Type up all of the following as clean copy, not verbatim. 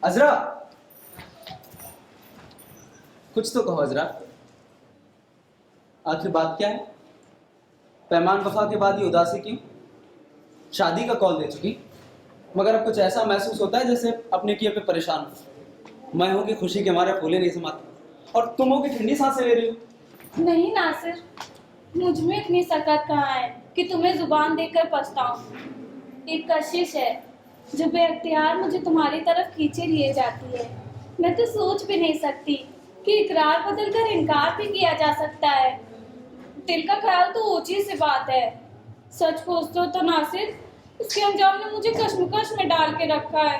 अजरा, कुछ तो कहो अजरा। आखिर बात क्या है? पैमान वफा के बाद ये उदासी क्यों? शादी का कॉल दे चुकी, मगर अब कुछ ऐसा महसूस होता है जैसे अपने किए पे परेशान हो। मैं हूं कि खुशी के मारे फूले नहीं समाते, और तुम हो कि ठंडी सांसें ले रही हो। नहीं नासिर, मुझ में इतनी सकत कहाँ है कि तुम्हें जुबान देकर पछताऊं। एक कशिश है जो बेअख्तियार मुझे तुम्हारी तरफ खींचे लिए जाती है। मैं तो सोच भी नहीं सकती कि इकरार बदल कर इनकार भी किया जा सकता है। दिल का ख्याल तो ऊंची सी बात है। सच पूछते हो तो नासिर, इसके अंजाम ने मुझे कश्मकश में डाल के रखा है।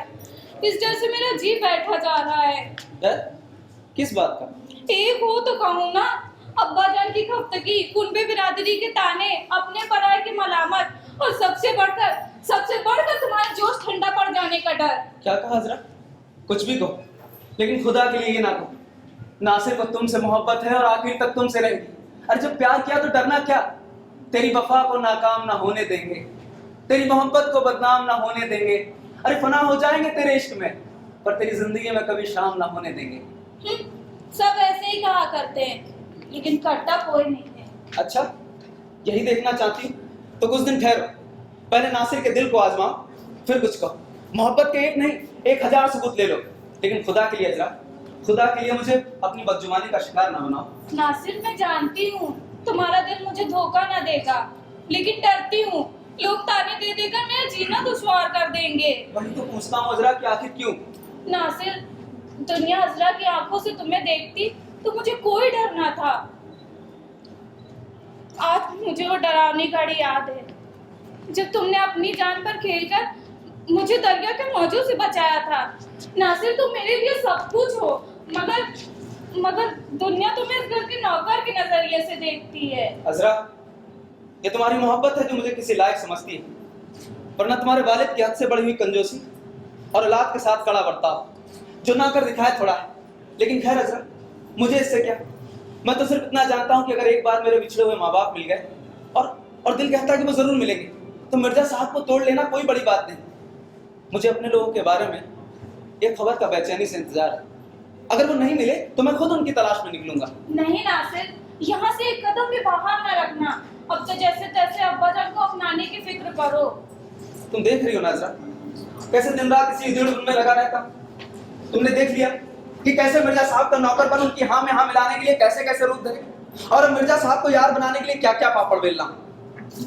इस डर से मेरा जी बैठा जा रहा है। डर? किस बात का? एक हो तो कहूँ ना, अब्बा जान की खफ्तगी, कुनबे बिरादरी के ताने, अपने पराये की मलामत, और सबसे बढ़कर तुम्हारा जोश ठंडा पड़ जाने का डर। क्या कहा अजरा? कुछ भी कहो, लेकिन खुदा के लिए ये ना कहो। नासिर को तुमसे मोहब्बत है और आखिर तक तुमसे रहेगी। अरे जब प्यार किया तो डरना क्या? तेरी वफा को नाकाम ना होने देंगे, तेरी मोहब्बत को बदनाम ना होने देंगे। अरे फना हो जाएंगे तेरे इश्क में, पर तेरी जिंदगी में कभी शाम ना होने देंगे। सब ऐसे ही कहा करते हैं, लेकिन करता कोई नहीं है। अच्छा, यही देखना चाहती तो कुछ दिन ठहरो। पहले नासिर के दिल को आजमाओ, फिर कुछ कहो। मोहब्बत के एक नहीं 1000 सबूत ले लो, लेकिन खुदा के लिए अजरा, खुदा के लिए मुझे अपनी बदजुबानी का शिकार ना बनाओ। नासिर, मैं जानती हूँ तुम्हारा दिल मुझे धोखा ना देगा, लेकिन डरती हूँ लोग ताने दे देकर मेरा जीना दुश्वार कर देंगे। वही तो पूछता हूँ अजरा कि आखिर क्यों? नासिर, दुनिया अजरा की आंखों से तुम्हें देखती तो मुझे कोई डर ना था। आज मुझे वो डरावनी घड़ी याद है जब तुमने अपनी जान पर खेलकर मुझे दरिया के मौजों से बचाया था। नासिर, तुम मेरे लिए सब कुछ हो, मगर दुनिया तुम्हें इस घर के नौकर के नजरिए से देखती है। अजरा, ये तुम्हारी मोहब्बत है जो मुझे किसी लायक समझती है, वरना तुम्हारे वालिद की हद से बढ़ी हुई कंजूसी और औलाद के साथ कड़ा बर्ताव जो ना कर दिखाए थोड़ा है। लेकिन खैर अजरा, मुझे इससे क्या? मैं तो सिर्फ इतना जानता हूँ कि अगर एक बार मेरे बिछड़े हुए माँ बाप मिल गए और दिल कहता है कि वो जरूर मिलेंगे, तो मिर्जा साहब को तोड़ लेना कोई बड़ी बात नहीं। मुझे अपने लोगों के बारे में एक खबर का बेचैनी से इंतजार है। अगर वो नहीं मिले तो मैं खुद उनकी तलाश में निकलूंगा। नहीं नासिर, यहाँ से एक कदम भी बाहर न रखना। अब तो जैसे तैसे अब्बा जान को अपनाने की फिक्र करो। तुम देख रही हो नाजरा, कैसे दिन रात इसी उधेड़ में लगा रहता। तुमने देख लिया कि कैसे मिर्जा साहब का नौकर बन उनकी हाँ में हाँ मिलाने के लिए कैसे कैसे रूप धरे, और मिर्जा साहब को यार बनाने के लिए क्या क्या पापड़ बेलना।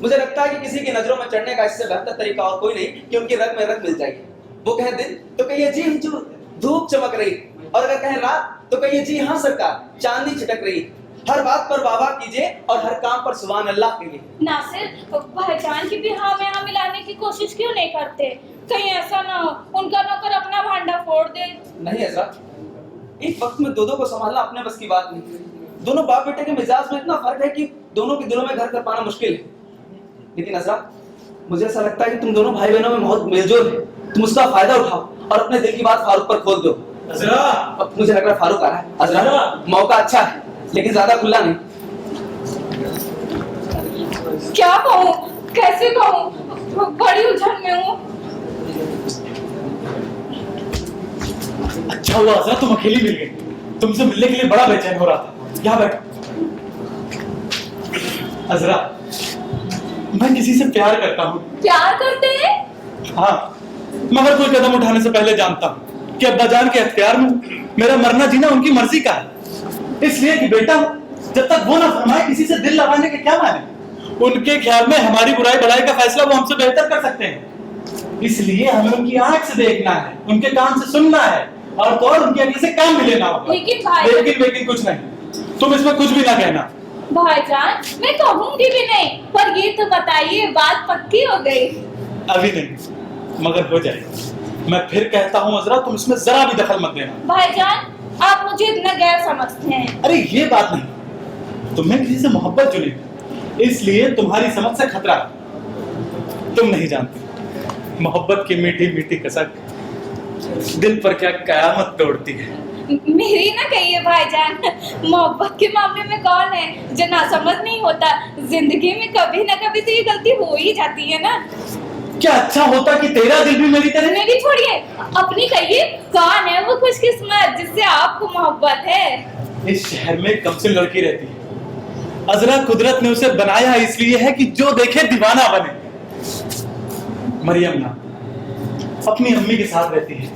मुझे लगता है कि किसी की नजरों में चढ़ने का इससे बेहतर तरीका और कोई नहीं कि उनकी रग में रग मिल जाएगी। वो कहे दिन तो कहिए जी हुजूर धूप चमक रही, और अगर कहे रात तो कहिए जी हाँ सरकार चांदी छिटक रही। हर बात पर वाह वाह कीजिए और हर काम पर सुभान अल्लाह कहिए। नासिर, पहचान की भी हाँ में हाँ मिलाने की कोशिश क्यों नहीं करते? कहीं ऐसा ना हो उनका नौकर अपना भांडा फोड़ दे। नहीं अजरा, एक वक्त में दो को संभालना अपने बस की बात नहीं। दोनों बाप बेटे के मिजाज में इतना फर्क है कि दोनों के दिलों में घर कर पाना मुश्किल है। लेकिन अजरा, मुझे ऐसा लगता है कि तुम दोनों भाई बहनों में बहुत मेलजोल है। तुम उसका फायदा उठाओ और अपने दिल की बात फारूक पर खोल दो। अजरा, अब मुझे लग रहा है फारूक आ रहा है। अजरा, मौका अच्छा है लेकिन ज्यादा खुला नहीं। क्या कहूँ, कैसे कहूँ, बड़ी उलझन में हूँ। अच्छा हुआ अजरा तुम अकेली मिल गई। तुमसे मिलने के लिए बड़ा बेचैन हो रहा था। यहाँ बैठो। अजरा, मैं किसी से प्यार करता हूँ। प्यार करते हैं? हाँ, मगर कोई कदम उठाने से पहले जानता हूँ कि अब्बा जान के अख्तियार में मेरा मरना जीना उनकी मर्जी का है। इसलिए कि बेटा जब तक वो ना फरमाए किसी से दिल लगाने के क्या माने। उनके ख्याल में हमारी बुराई भलाई का फैसला वो हमसे बेहतर कर सकते हैं। इसलिए हमें उनकी आंख से देखना है, उनके कान से सुनना है, और तो और उनकी आगे से काम भी लेना होगा। लेकिन भाई, लेकिन कुछ नहीं। तुम इसमें कुछ भी ना कहना। भाईजान, मैं कहूंगी भी नहीं, पर ये तो बताइए बात पक्की हो गई? अभी नहीं, मगर हो जाएगी। मैं फिर कहता हूँ अजरा, तुम इसमें जरा भी दखल मत देना। भाईजान, आप मुझे इतना गैर समझते हैं। अरे ये बात नहीं, तुमने किसी से मोहब्बत चुनी, इसलिए तुम्हारी समझ से खतरा। तुम नहीं जानती मोहब्बत की मीठी मीठी कसक दिल पर क्या कयामत तोड़ती है। मेरी ना कहिए भाईजान, मोहब्बत के मामले में कौन है जो ना समझ नहीं होता। जिंदगी में कभी ना कभी तो ये गलती हो ही जाती है ना। क्या अच्छा होता कि तेरा दिल भी मेरी तरह। मेरी छोड़िए, अपनी कहिए, कौन है वो खुशकिस्मत जिससे आपको मोहब्बत है? इस शहर में कब से लड़की रहती है? अजरा कुदरत ने उसे बनाया इसलिए है कि जो देखे दीवाना बने। मरियम ना अपनी अम्मी के साथ रहती है,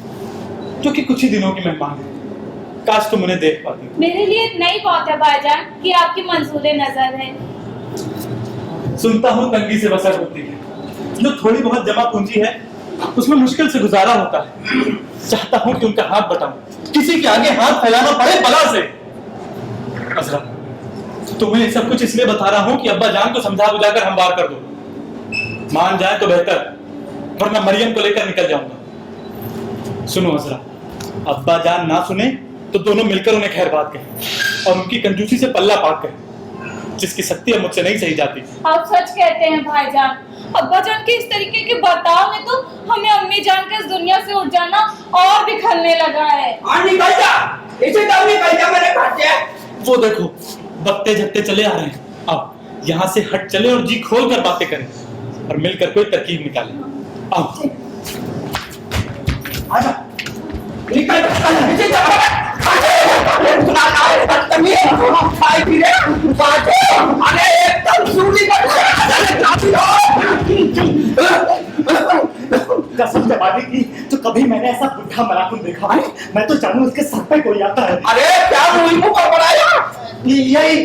जो कि कुछ ही दिनों की मेहमान है। काश तुम उन्हें देख पाती। मेरे लिए इतना ही बहुत है भाईजान कि आपकी मंजूर नजर है। सुनता हूँ तंगी से बसर होती है, जो थोड़ी बहुत जमा पूंजी है उसमें मुश्किल से गुजारा होता है। चाहता हूँ कि उनका हाथ बटाऊं, किसी के आगे हाथ फैलाना पड़े बला से। अजरा, तुम्हें सब कुछ इसलिए बता रहा हूँ कि अब्बा जान को समझा बुझाकर हम बाहर कर दो। मान जाए तो बेहतर, वरना मरियम को लेकर निकल जाऊंगा। सुनो अजरा, अब्बा जान ना सुने तो दोनों मिलकर उन्हें खैर बात कहें और उनकी कंजूसी से पल्ला पाक कहें, जिसकी शक्ति अब मुझसे नहीं सही जाती। आप सच कहते हैं भाईजान। अब्बा जान के इस तरीके के बर्ताव में तो हमें अम्मी जान के इस दुनिया से उठ जाना और भी खलने लगा है। निकल जा, इसे तो निकल जा मेरे घर से। वो देखो बत्ते झत्ते चले आ रहे हैं। अब यहाँ से हट चले और जी खोल कर बातें करें और मिलकर कोई तरकीब निकालें। आओ आजा, निकल इसे कसम से वादी की तो कभी मैंने ऐसा बुढ़ा मलाकुन देखा है। मैं तो जानू उसके सर पे कोई आता है। अरे क्या मुंह पर पड़ाया? यही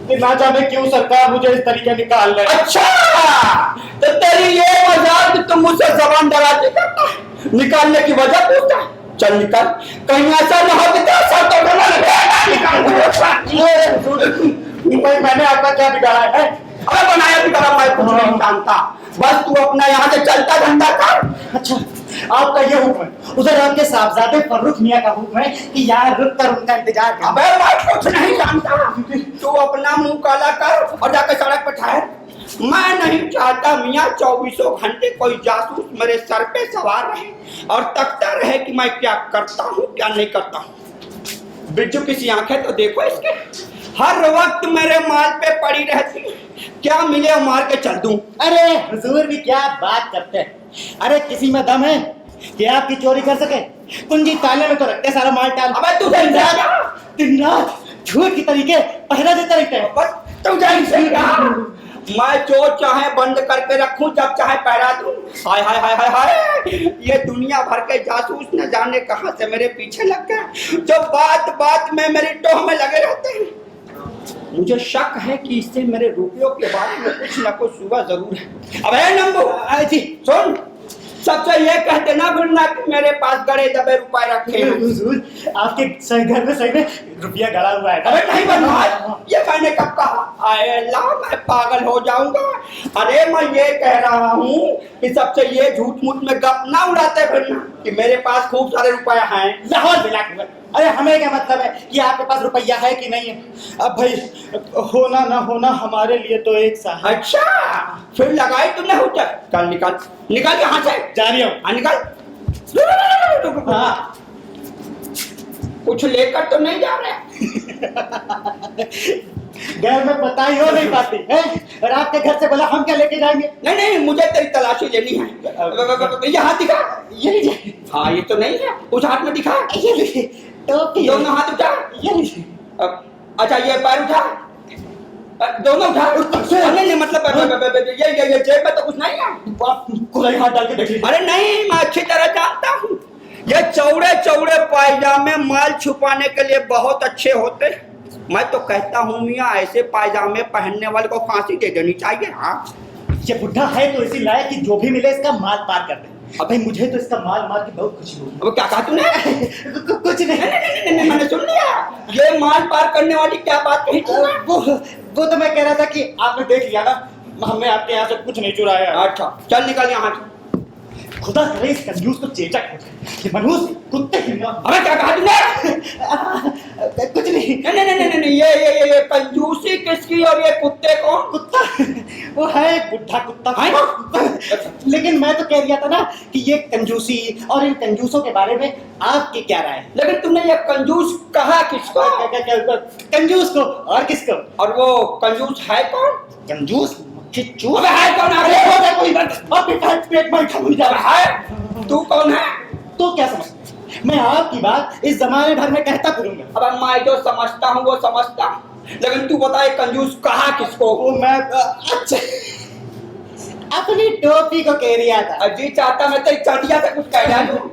कि ना जाने क्यों सरकार मुझे इस तरीके निकाल रही है। अच्छा, तो तेरी ये वजह कि तुम मुझसे जबान दराजी करता है, निकालने की वजह पूछता है। चल निकल, कहीं ऐसा न हो कि तेरा सर तो मैंने आपका क्या बिगाड़ा है? अरे बनाया बिगाड़ा मैं कुछ नहीं जानता, बस तू अपना यहाँ से चलता धंधा कर। अच्छा, आपका ये हुक्म है। उधर आपके साहबजादे फर्रुख मियां का हुक्म है कि यहाँ रुक कर उनका इंतजार कर। अबे मैं कुछ नहीं जानता, तू अपना मुंह काला कर और जाकर सड़क पर ठहर। मैं नहीं चाहता मियाँ 24 घंटे कोई जासूस मेरे सर पे सवार रहे और तकता रहे कि मैं क्या करता हूँ क्या नहीं करता हूँ। बिज्जू किसी आंखें तो देखो इसके, हर वक्त मेरे माल पे पड़ी रहती है, क्या मिले मार के चल दूं। अरे हुजूर भी क्या बात करते हैं। अरे किसी में दम है कि आपकी चोरी कर सके? कुंजी ताले में तो रखते सारा माल टाल। अबे तू दिन रात झूठ की तरीके पहरा देते रहते हैं। मैं जो चाहे बंद करके रखूं, जब चाहे पहरा दूं। हाय हाय हाय हाय हाय, ये दुनिया भर के जासूस न जाने कहां से मेरे पीछे लग गए, जो बात बात में मेरी टोह में लगे रहते हैं। मुझे शक है कि इससे मेरे रुपयों के बारे में कुछ न कुछ सुबह जरूर है। अबे नंबू जी सुन, सबसे ये कह देना भूलना कि मेरे पास गड़े दबे रुपए रखे हैं। हुजूर आपके घर में सही में रुपया गड़ा हुआ है। अबे नहीं बनवा, ये मैंने कब कहा? आए अल्लाह, मैं पागल हो जाऊंगा। अरे मैं ये कह रहा हूँ कि सबसे ये झूठ मूठ में गप ना उड़ाते फिरना कि मेरे पास खूब सारे रुपए हैं। लाहौर मिला के। अरे हमें क्या मतलब है कि आपके पास रुपया है कि नहीं है? अब भाई होना ना होना हमारे लिए तो एक सा है। अच्छा, फिर लगाई तुमने हुज्जत। चल निकल निकल यहाँ से। जा रही हूँ। निकल। हाँ। कुछ लेकर तो नहीं जा रहे? घर में पता ही हो नहीं पाती है और आपके घर से बोला हम क्या लेके जाएंगे? नहीं नहीं, मुझे तेरी तलाशी लेनी है। ये हाथ दिखा। ये लीजिए। हाँ ये तो नहीं है, उस हाथ में दिखा। ये लीजिए। टोपी। दोनों हाथ उठा। ये लीजिए। अच्छा ये पैर उठा। दोनों उठा। नहीं मतलब ये जेब में तो कुछ नहीं है। आप खुला हाथ डाल के देख लीजिए। अरे नहीं, मैं अच्छी तरह जानता हूँ, ये चौड़े चौड़े पायजामे माल छुपाने के लिए बहुत अच्छे होते हैं। मैं तो कहता हूँ मियाँ, ऐसे पायजामे पहनने वाले को फांसी दे देनी चाहिए। हाँ ये बुढ़ा है तो इसी लायक कि जो भी मिले इसका माल पार कर दे। अबे मुझे तो इसका माल मार के बहुत खुशी हुई। अब क्या कहा तूने? कुछ नहीं। नहीं, मैंने सुन लिया। ये माल पार करने वाली क्या बात कही तूने? वो तो मैं कह रहा था कि आपने देख लिया ना, हमने आपके यहाँ से कुछ नहीं चुराया। अच्छा चल निकल यहाँ से। खुदा करे इस कंजूस को चेचक हो जाए। ये मनहूस कुत्ते की ना। अबे क्या कहा तूने? कुछ नहीं। नहीं, ये कंजूसी किसकी और ये कुत्ते कौन? कुत्ता वो है बुढ़ा कुत्ता। लेकिन मैं तो कह दिया था ना कि ये कंजूसी और इन कंजूसों के बारे में आपकी क्या राय है? लेकिन तुमने ये कंजूस कहा किसको? कंजूस को और किसको? और वो कंजूस है कौन? कंजूस चिच्चू अबे है कौन? अरे हो गया कोई बात अब पेट में खा जा रहा है तू कौन है? तो क्या समझ मैं आपकी बात इस जमाने भर में कहता फिरूंगा। अब मैं जो समझता हूँ वो समझता हूँ, लेकिन तू बता ये कंजूस कहा किसको? वो मैं अच्छा अपनी टोपी को कह रहा था। अजी चाहता मैं तेरी चटिया से कुछ कह डालूं।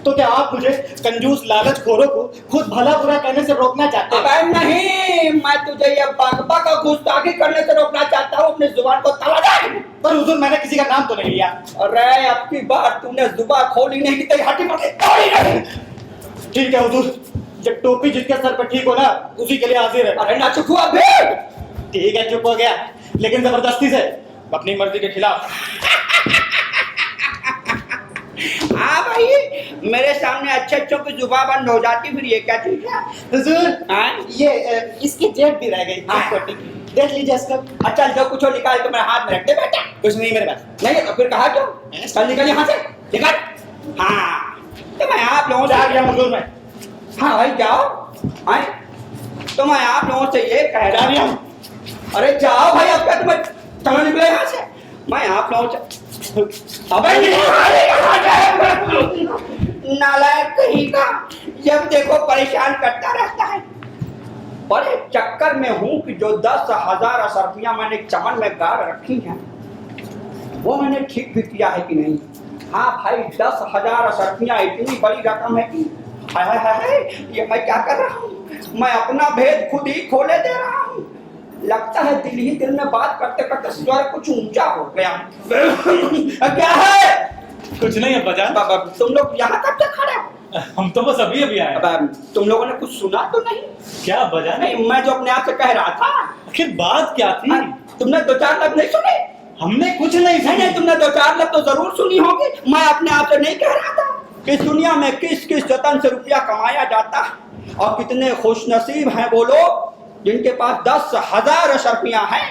तो क्या आप मुझे कंजूस लालच खोरों को खुद भला बुरा कहने से रोकना चाहते हैं? अबे नहीं, मैं तुझे ये बकबक का गुस्ताखी करने से रोकना चाहता हूँ। अपनी जुबान को तवज्जो दे। पर हुजूर मैंने किसी का नाम तो नहीं लिया। अरे अब की बार तूने जुबान खोली नहीं कि तेरी हड्डी पड़ी तोड़ी नहीं। ठीक है हुजूर, जब टोपी जिसके सर पर ठीक हो ना उसी के लिए हाजिर है। अरे ना चुप हुआ भेड़। ठीक है चुप हो गया, लेकिन जबरदस्ती से अपनी मर्जी के खिलाफ। हाँ भाई, मेरे सामने अच्छे अच्छों की जुबान बंद हो जाती, फिर ये क्या चीज है? हुजूर हाँ? ये इसकी जेब भी रह गई। हाँ। टोपी की। देख लीजिए इसका। अच्छा जो कुछ हो निकाल के मेरे हाथ में रख दे बेटा। कुछ नहीं मेरे पास। नहीं तो फिर कहा क्यों? चल निकल यहाँ से, निकल। हाँ तो मैं आप लोगों से जा गया हुजूर मैं। हाँ भाई जाओ। हाँ तो मैं आप लोगों से ये कह रहा जा हूँ, अरे जाओ भाई, अब क्या तुम्हें चलो निकले यहाँ से। मैं आप लोगों से अबे नालायक कहीं का, जब देखो परेशान करता रहता है। बड़े चक्कर में हूँ कि जो 10,000 अशर्फियाँ मैंने चमन में गाड़ रखी हैं वो मैंने ठीक भी किया है कि नहीं। हाँ भाई 10,000 अशर्फियाँ इतनी बड़ी रकम है कि हाय हाय हाय, ये मैं क्या कर रहा हूँ? मैं अपना भेद खुद ही खोले दे रहा हूँ। लगता है दिल ही दिल में बात करते करते स्वर कुछ ऊंचा हो गया। क्या है? कुछ नहीं अब्बा जान। बाबा तुम लोग यहाँ कब से खड़े हो? हम तो बस अभी अभी आए। अब तुम लोगों ने कुछ सुना तो नहीं? क्या अब्बा जान? नहीं, मैं जो अपने आप से कह रहा था। आखिर बात क्या थी? तुमने 2-4 लफ्ज नहीं सुने? हमने कुछ नहीं नहीं नहीं, तुमने 2-4 लफ्ज तो जरूर सुनी होगी। मैं अपने आप से नहीं कह रहा था कि इस दुनिया में किस किस जतन से रुपया कमाया जाता है और कितने खुशनसीब हैं वो लोग जिनके पास 10,000 अशर्फियाँ हैं।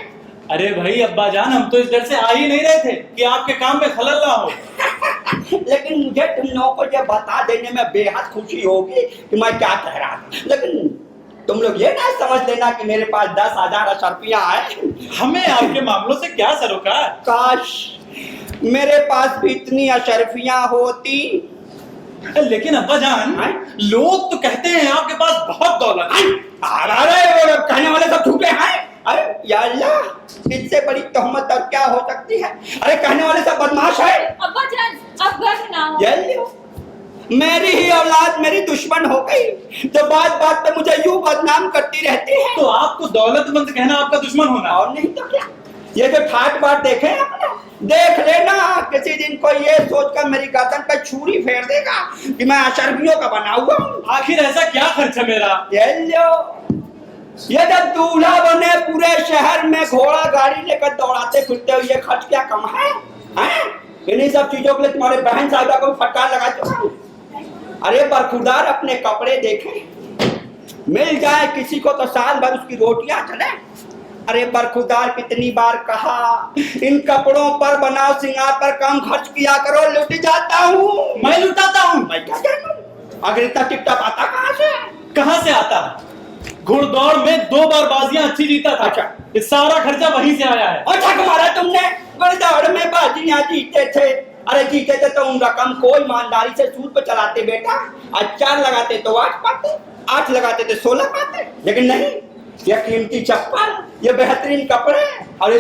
अरे भाई अब्बा जान, हम तो इस डर से आ ही नहीं रहे थे कि आपके काम में खलल ना हो। लेकिन मुझे तुम लोगों को ये बता देने में बेहद खुशी होगी कि मैं क्या कह रहा था। लेकिन तुम लोग ये ना समझ लेना कि मेरे पास 10,000 अशर्फियाँ हैं। हमें आपके मामलों से क्या सरोकार? काश मेरे पास भी इतनी अशर्फियाँ होती। लेकिन अब्बा जान, लोग तो कहते हैं आपके पास बहुत दौलत है। अरे कहने वाले सब झूठे हैं। अरे या अल्लाह, इससे बड़ी तहमत और क्या हो सकती है? अरे कहने वाले सब बदमाश है। अब्बा जान अब गर्व ना हो। ये लो, मेरी ही औलाद मेरी दुश्मन हो गई तो बात बात पे मुझे यूं बदनाम करती रहती है। तो आपको दौलतमंद कहना आपका दुश्मन होना? और नहीं तो क्या। ये जो ठाट बाट देखे आपने, देख लेना किसी दिन कोई ये सोचकर मेरी गर्दन पे छुरी फेर देगा कि मैं अशर्फियों का बना हुआ हूँ। आखिर ऐसा क्या खर्च है मेरा? ये लो, ये जब दूल्हा बने पूरे शहर में घोड़ा गाड़ी लेकर दौड़ाते फिरते हो, ये खर्च क्या कम है? इन्हीं सब चीजों के लिए तुम्हारे बहन साहिबा को फटकार लगा चुका हूँ। अरे बरखुरदार अपने कपड़े देखे, मिल जाए किसी को तो साल भर उसकी रोटियां चले। अरे बरखुरदार कितनी बार कहा इन कपड़ों पर बनाओ सिंगार पर कम खर्च किया करो, लुट जाता हूँ। मैं लुटाता हूँ? मैं क्या जानूं? अगर इतना टिपटप आता कहाँ से? कहाँ से आता है? घुड़दौड़ में 2 बार बाजियां अच्छी जीता था। अच्छा। ये सारा खर्चा वहीं से आया है। अच्छा कमारा तुमने, घुड़दौड़ में बाजियां जीते थे। अरे जीते थे तो उन रकम को ईमानदारी से सूद पे चलाते बेटा। आज 4 लगाते तो 8 पाते, 8 लगाते तो 16 पाते। लेकिन नहीं, ये कीमती चप्पल, ये बेहतरीन कपड़े और ये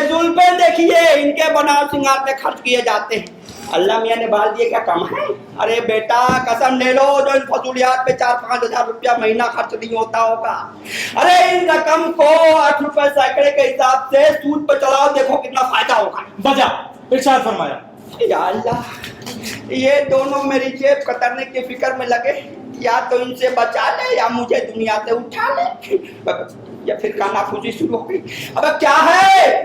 जुल्फे देखिए, इनके बनाव सिंगार पे खर्च किए जाते हैं। अल्लाह मियाँ ने बाल दिए क्या कम है? अरे बेटा कसम ले लो, जो इन फजूलियात पे 4-5 हजार रुपया महीना खर्च नहीं होता होगा। अरे इन रकम को 8 रुपए सैकड़े के हिसाब से सूद पे चलाओ, देखो कितना फायदा होगा। बजा इरशाद फरमाया। या अल्लाह, ये दोनों मेरी जेब कतरने की फिक्र में लगे, या तो इनसे बचा ले या मुझे दुनिया से उठा ले। या फिर कानाफूसी शुरू हो गई। अब क्या है?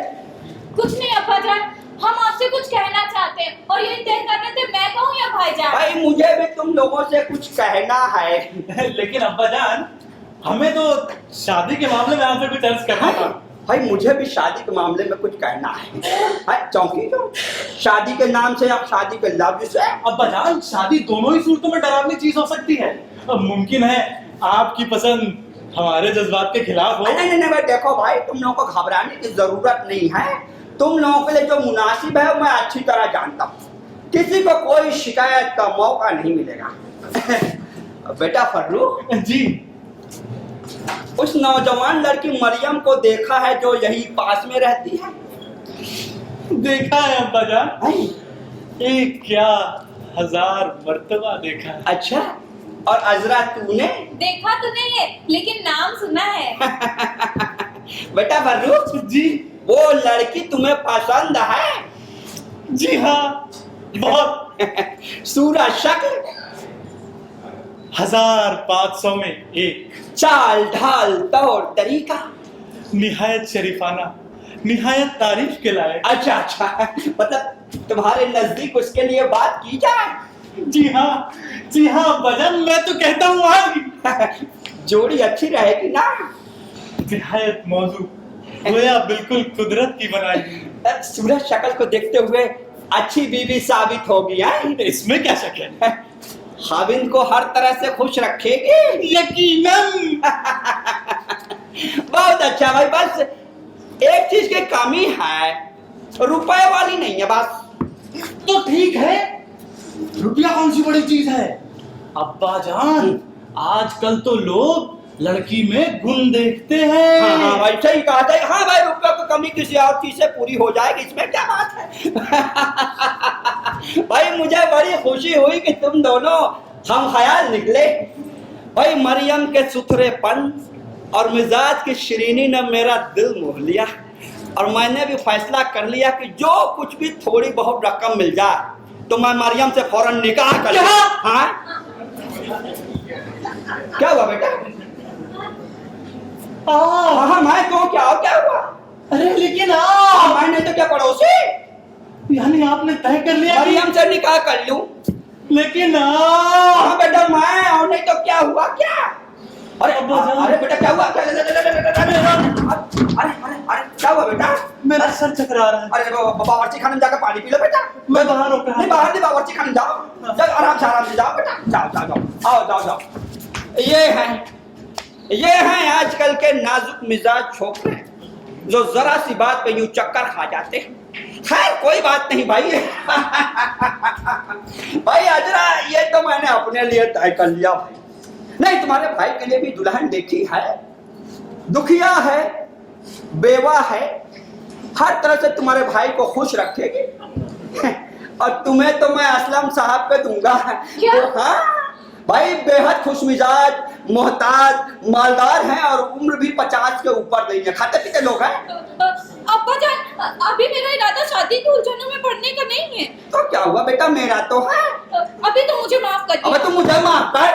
कुछ नहीं अब्बा जान, हम आपसे कुछ कहना चाहते हैं और ये तय करने थे मैं कहूँ या भाईजान? भाई मुझे भी तुम लोगों से कुछ कहना है। लेकिन अब्बा जान, हमें तो शादी के मामले में आपसे कुछ अर्ज करना था। भाई मुझे भी शादी के मामले में कुछ कहना है। चौंकी जो शादी के नाम से आप शादी के लफ्ज से। अब्बा जान, शादी दोनों ही सूरतों में डरावनी चीज हो सकती है। अब मुमकिन है आपकी पसंद हमारे जज्बात के खिलाफ हो। नहीं नहीं नहीं भाई, देखो भाई, तुम लोगों को घबराने की जरूरत नहीं है। तुम लोगों के लिए जो मुनासिब है मैं अच्छी तरह जानता हूँ। किसी को कोई शिकायत का मौका नहीं मिलेगा। बेटा फर्रुख जी। उस नौजवान लड़की मरियम को देखा है जो यही पास में रहती है? देखा है अब्बा जान, है? एक क्या 1000 मर्तबा देखा है। अच्छा, और अजरा तूने? देखा तो नहीं है लेकिन नाम सुना है। बेटा फर्रुख जी। वो लड़की तुम्हें पसंद है? जी हाँ, बहुत। सूरत, शक्ल, 1500 में एक, चाल ढाल, तौर तरीका? निहायत शरीफाना, निहायत तारीफ के लायक। अच्छा अच्छा, मतलब तुम्हारे नजदीक उसके लिए बात की जाए? जी हाँ अब्बा जान, मैं तो कहता हूँ आज जोड़ी अच्छी रहेगी ना? निहायत मौजू, गोया बिल्कुल कुदरत की बनाई। सूरत शक्ल को देखते हुए अच्छी बीवी साबित होगी है? इसमें क्या शक है? खाविंद को हर तरह से खुश रखेगी? यकीनन। बहुत अच्छा भाई, बस एक चीज की कमी है, रुपए वाली नहीं है बस। तो ठीक है, रुपया कौन सी बड़ी चीज है अब्बा जान। आजकल तो लोग लड़की में गुण देखते हैं। हाँ भाई, सही कहा था। हाँ भाई, रुपये की कमी किसी और चीज से पूरी हो जाएगी, इसमें क्या बात है? भाई मुझे बड़ी खुशी हुई कि तुम दोनों हम ख्याल निकले। भाई मरियम के सुथरेपन और मिजाज की शिरीनी ने मेरा दिल मोह लिया, और मैंने भी फैसला कर लिया कि जो कुछ भी थोड़ी बहुत रकम मिल जाए तो मैं मरियम से फौरन निकाह कर लूं। हाँ? क्या हुआ बेटा? हाँ मैं तो क्या हुआ? अरे लेकिन मैंने तो क्या पड़ोसी, यानी आपने तय कर लिया मरियम से निकाह कर लूं? लेकिन हाँ बेटा, मैं और नहीं तो क्या हुआ? क्या? अरे अरे बेटा क्या हुआ? अरे क्या हुआ बेटा? मेरा सर चकरा रहा है। अरे बावर्ची खाने में जाकर पानी पी लो बेटा। मैं बाहर होकर नहीं, बाहर नहीं, बावर्ची खाने जाओ, आराम से जाओ बेटा। जाओ। ये हैं आजकल के नाजुक मिजाज छोकरे जो जरा सी बात पे यूं चक्कर खा जाते हैं। खैर कोई बात नहीं भाई। भाई अजरा, ये तो मैंने अपने लिए तय कर लिया भाई। नहीं, तुम्हारे भाई के लिए भी दुल्हन देखी है, दुखिया है, बेवा है, हर तरह से तुम्हारे भाई को खुश रखेगी। और तुम्हें तो मैं असलम साहब पे दूंगा। क्या? तो हाँ भाई, बेहद खुश मिजाज, मोहताज, मालदार हैं और उम्र भी 50 के ऊपर नहीं है, खाते पीते लोग हैं। अब्बा जान, अभी मेरा इरादा शादी के उलझनों में पड़ने का नहीं है। तो क्या हुआ बेटा, मेरा तो है। अभी तो मुझे माफ कर अब तुम मुझे माफ कर।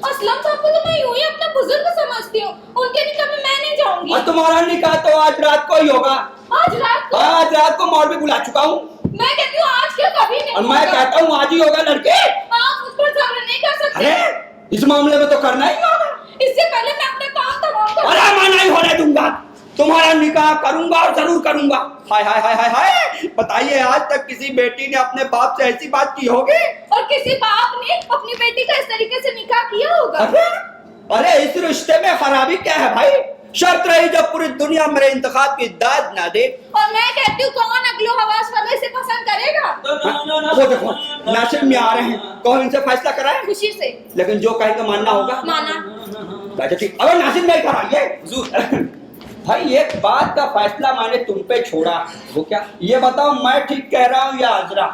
असलम साहब को तो मैं यूं ही अपना बुजुर्ग समझती हूँ, उनके निकाह में मैं नहीं जाऊंगी। और तुम्हारा निकाह तो आज रात को ही होगा। आज रात को? आज रात को मौलवी बुला चुका हूँ। मैं कहती हूँ आज क्या कभी नहीं और मैं होगा। कहता हूँ आज ही होगा लड़के। आप मुझ पर सब्र नहीं कर सकते। अरे इस मामले में तो करना ही होगा। इससे पहले मैं अपना काम तमाम कर। अरे मैं नहीं होने दूंगा, तुम्हारा निकाह करूंगा और जरूर करूंगा। हाय हाय हाय हाय हाय, बताइए आज तक किसी बेटी ने अपने बाप से ऐसी बात की होगी? और किसी बाप ने अपनी बेटी का इस तरीके से निकाह किया होगा? अरे इस रिश्ते में खराबी क्या है भाई? शर्त रही जब पूरी दुनिया मेरे इंतखाब की दाद ना दे। और मैं कहती हूँ कौन अगलो हवास वाले से पसंद करेगा? वो देखो नासिर में आ रहे हैं, कौन इनसे फैसला कराए? खुशी से। लेकिन जो कहेंगे मानना होगा। माना। अच्छा ठीक, अगर नासिर में कराइए हुजूर। भाई एक बात का फैसला मैंने तुम पे छोड़ा, वो क्या? ये बताओ मैं ठीक कह रहा हूँ या अजरा?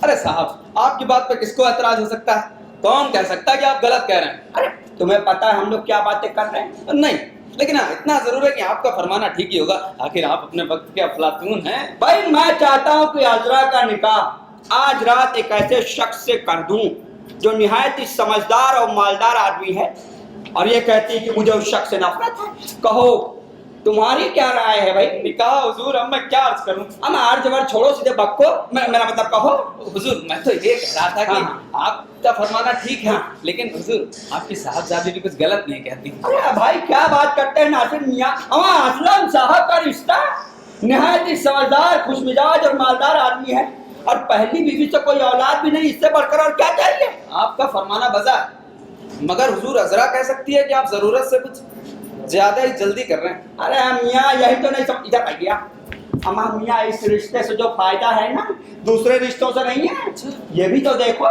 अरे साहब, आपकी बात पे किसको एतराज हो सकता है? कौन कह सकता है कि आप गलत कह रहे हैं? अरे तुम्हें पता है हम लोग क्या बातें कर रहे हैं? नहीं, लेकिन हाँ इतना जरूर है कि आपका फरमाना ठीक ही होगा, आखिर आप अपने वक्त के अफलातून हैं। भाई मैं चाहता हूँ कि अजरा का निकाह आज रात एक ऐसे शख्स से कर दूं जो निहायत ही समझदार और मालदार आदमी है, और ये कहती है कि मुझे उस शख्स से नफरत है। कहो तुम्हारी क्या राय है भाई? निकाह हुजूर, अब मैं क्या अर्ज करूं? हम आर जबर छोड़ो, सीधे बक्को। मेरा मतलब कहो। हुजूर मैं तो ये कह रहा था कि हाँ। आपका फरमाना ठीक है, हाँ। लेकिन हुजूर आपकी साहबजादी भी कुछ गलत नहीं कहती। अरे भाई क्या बात करते हैं नासिर मियाँ, हमारा असलम साहब का रिश्ता निहायत ही समझदार, खुशमिजाज और मालदार आदमी है, और पहली बीवी से कोई औलाद भी नहीं, इससे बढ़कर और क्या चाहिए? आपका फरमाना बजा, मगर हुजूर अजरा कह सकती है कि आप जरूरत से कुछ ज्यादा ही जल्दी कर रहे हैं। अरे मियाँ यही तो नहीं सब, इधर आइए। हमारा मियाँ इस रिश्ते से जो फायदा है ना दूसरे रिश्तों से नहीं है। ये भी तो देखो,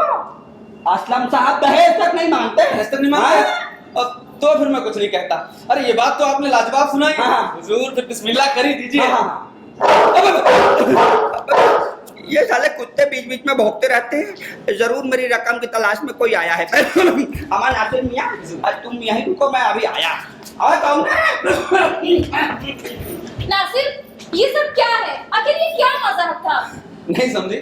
असलम साहब दहेज तक नहीं मांगते। दहेज तक नहीं मांगते? अब तो फिर मैं कुछ नहीं कहता। अरे ये बात तो आपने लाजवाब सुनाई। हाँ। हुजूर फिर बिस्मिल्लाह कर ही दीजिए। हाँ। ये साले कुत्ते बीच बीच में भौंकते रहते हैं। जरूर मेरी रकम की तलाश में कोई आया है। हमारे नासिर मियाँ, आज तुम यहीं रुको, मैं अभी आया। और कौन नासिर, ये सब क्या है? आखिर ये क्या मजाक था? नहीं समझे?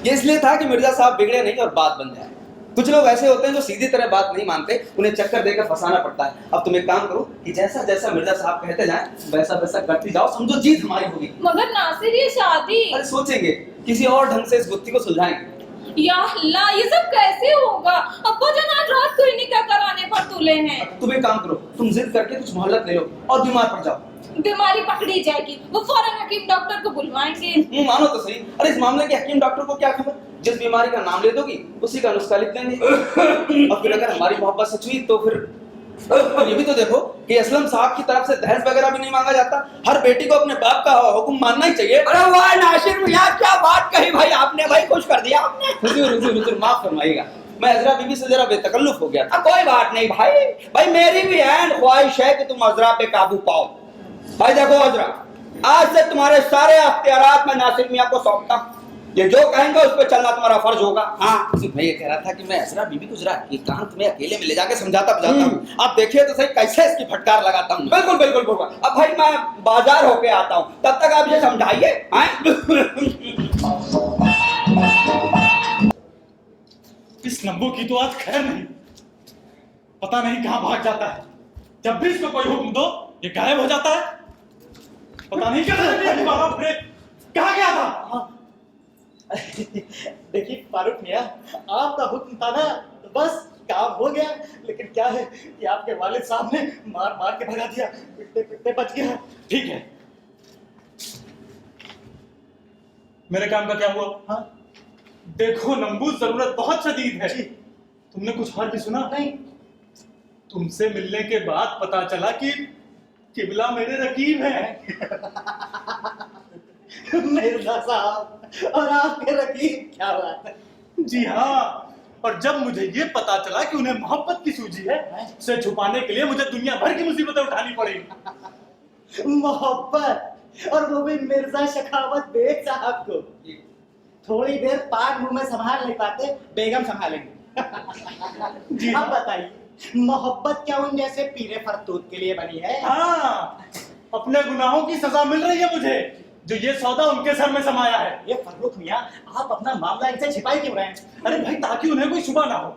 ये इसलिए था कि मिर्जा साहब बिगड़े नहीं और बात बन जाए। कुछ लोग ऐसे होते हैं जो सीधी तरह बात नहीं मानते, उन्हें चक्कर देकर फंसाना पड़ता है। अब तुम एक काम करो कि जैसा जैसा मिर्जा साहब कहते जाएं वैसा वैसा करती जाओ, समझो जीत हमारी होगी। मगर नासिर, ये शादी। अरे सोचेंगे, किसी और ढंग से इस गुत्थी को सुलझाएंगे। या अल्लाह, ये सब कैसे होगा? अब्बा जान आज रात को ही निकाह कराने पर तुले हैं। तुम एक काम करो, तुम जिद करके कुछ मोहलत ले लो और बीमार पड़ जाओ। बीमारी पकड़ी जाएगी, वो फौरन हकीम डॉक्टर को बुलवाएंगे। मानो तो सही। अरे इस मामले के हकीम डॉक्टर को क्या खबर? जिस बीमारी का नाम ले दोगी उसी का नुस्खा लिख लेंगे। और फिर अगर हमारी मोहब्बत सच हुई तो फिर ये भी तो देखो कि असलम साहब की तरफ से दहेज वगैरह भी नहीं मांगा जाता। हर बेटी को अपने बाप का हुक्म मानना ही चाहिए। अरे वाह नासिर मियाँ, क्या बात कही भाई आपने, भाई खुश कर दिया आपने। हुजूर हुजूर हुजूर माफ फरमाइएगा, मैं अजरा बीबी से जरा बेतकल्लुफ हो गया था। कोई बात नहीं भाई, भाई मेरी भी है ख्वाहिश है कि तुम अजरा पे काबू पाओ। भाई देखो अजरा, आज से तुम्हारे सारे अख्तियारात मैं नासिर मियाँ को सौंपता हूँ। ये जो कहेंगे उस पर चलना तुम्हारा फर्ज होगा। हाँ, मैं ये कह रहा था कि मैं अजरा बीबी को जरा एकांत में अकेले में ले जाके समझाता बुझाता हूँ। आप देखिए तो सही कैसे इसकी फटकार लगाता हूँ। बिल्कुल बिल्कुल बिल्कुल। अब भाई मैं बाजार होके आता हूँ, तब तक आप ये समझाइए। इस नंबू की तो आज खैर नहीं, पता नहीं कहां भाग जाता है। जब भी इसको कोई हुक्म दो ये गायब हो जाता है। पता नहीं कहां गया था। देखिए फारूक मियाँ, आपका हुक्म था ना तो बस काम हो गया। लेकिन क्या है कि आपके वालिद साहब ने मार मार के भगा दिया, पिटते पिटते बच गया। ठीक है, मेरे काम का क्या हुआ? हाँ देखो नंबू, जरूरत बहुत शदीद है। तुमने कुछ और भी सुना? नहीं। तुमसे मिलने के बाद पता चला कि किबला मेरे रकीब है। मिर्जा साहब और आपके रकीब, क्या बात है। जी हाँ, और जब मुझे ये पता चला कि उन्हें मोहब्बत की सूझी है, उसे छुपाने के लिए मुझे दुनिया भर की मुसीबतें उठानी पड़ेगी। मोहब्बत, और वो भी मिर्जा शखावत बेग साहब को। थोड़ी देर पान मुंह में संभाल नहीं पाते, बेगम संभालेंगे। जी अब बताइए, मोहब्बत क्या उन जैसे पीरे फरतूत के लिए बनी है? हाँ, अपने गुनाहों की सजा मिल रही है मुझे, जो ये सौदा उनके सर में समाया है। ये फर्रुख मियाँ, आप अपना मामला इनसे छिपाए क्यों रहे हैं? अरे भाई, ताकि उन्हें कोई शुबा ना हो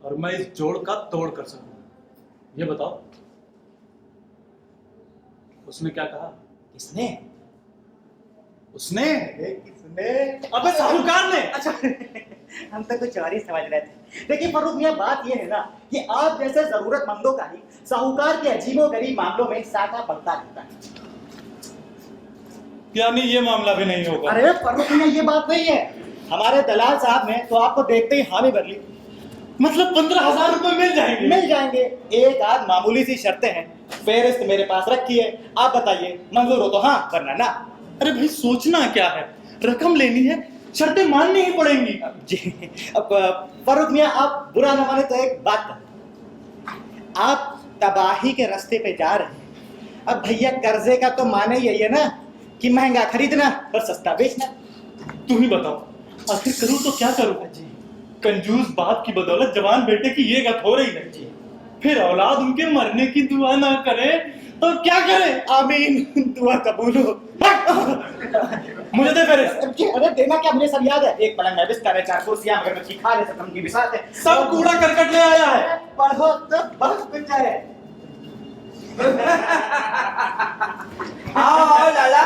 और मैं इस जोड़ का तोड़ कर सकूं। ये बताओ, उसने क्या कहा? किसने? उसने? किसने? अबे साहूकार ने। अच्छा, हम तो कुछ और ही समझ रहे थे। देखिए फर्रुख मियाँ, बात ये है ना कि आप जैसे जरूरतमंदों का ही साहूकार के अजीबोगरीब मामलों में साका बढ़ता रहता है। यानी ये मामला भी नहीं होगा? अरे फर्रुख मियाँ, ये बात नहीं है। हमारे दलाल साहब ने तो आपको देखते ही हामी भर ली। मतलब 15,000 रुपए मिल जाएंगे? मिल जाएंगे। एक आध मामूली सी शर्तें हैं, फेरिस्त मेरे पास रखी है। आप बताइए, मंजूर हो तो हाँ, वरना ना। अरे भाई, सोचना क्या है, रकम लेनी है, शर्तें माननी ही पड़ेंगी। जी, अब फर्रुख मियाँ, आप बुरा न माने तो एक बात कर, आप तबाही के रास्ते पे जा रहे हैं। अब भैया, कर्जे का तो माने यही है ना कि महंगा खरीदना और सस्ता बेचना। तुम ही बताओ, आखिर करूं तो क्या करूं? कंजूस बाप की बदौलत जवान बेटे की ये गत हो रही है, फिर औलाद उनके मरने की दुआ ना करे तो क्या करे? आमीन, दुआ कबूल हो। मुझे दे फेरिस्त। अरे देना क्या, मुझे सब याद है। एक पलंग है, बिस्तर है, 4 कुर्सियां, मगरमच्छ की खाल है, सबम की बिसात है। सब कूड़ा करकट ले आया है। पढ़ो तो बहुत कुछ है। आओ लाला,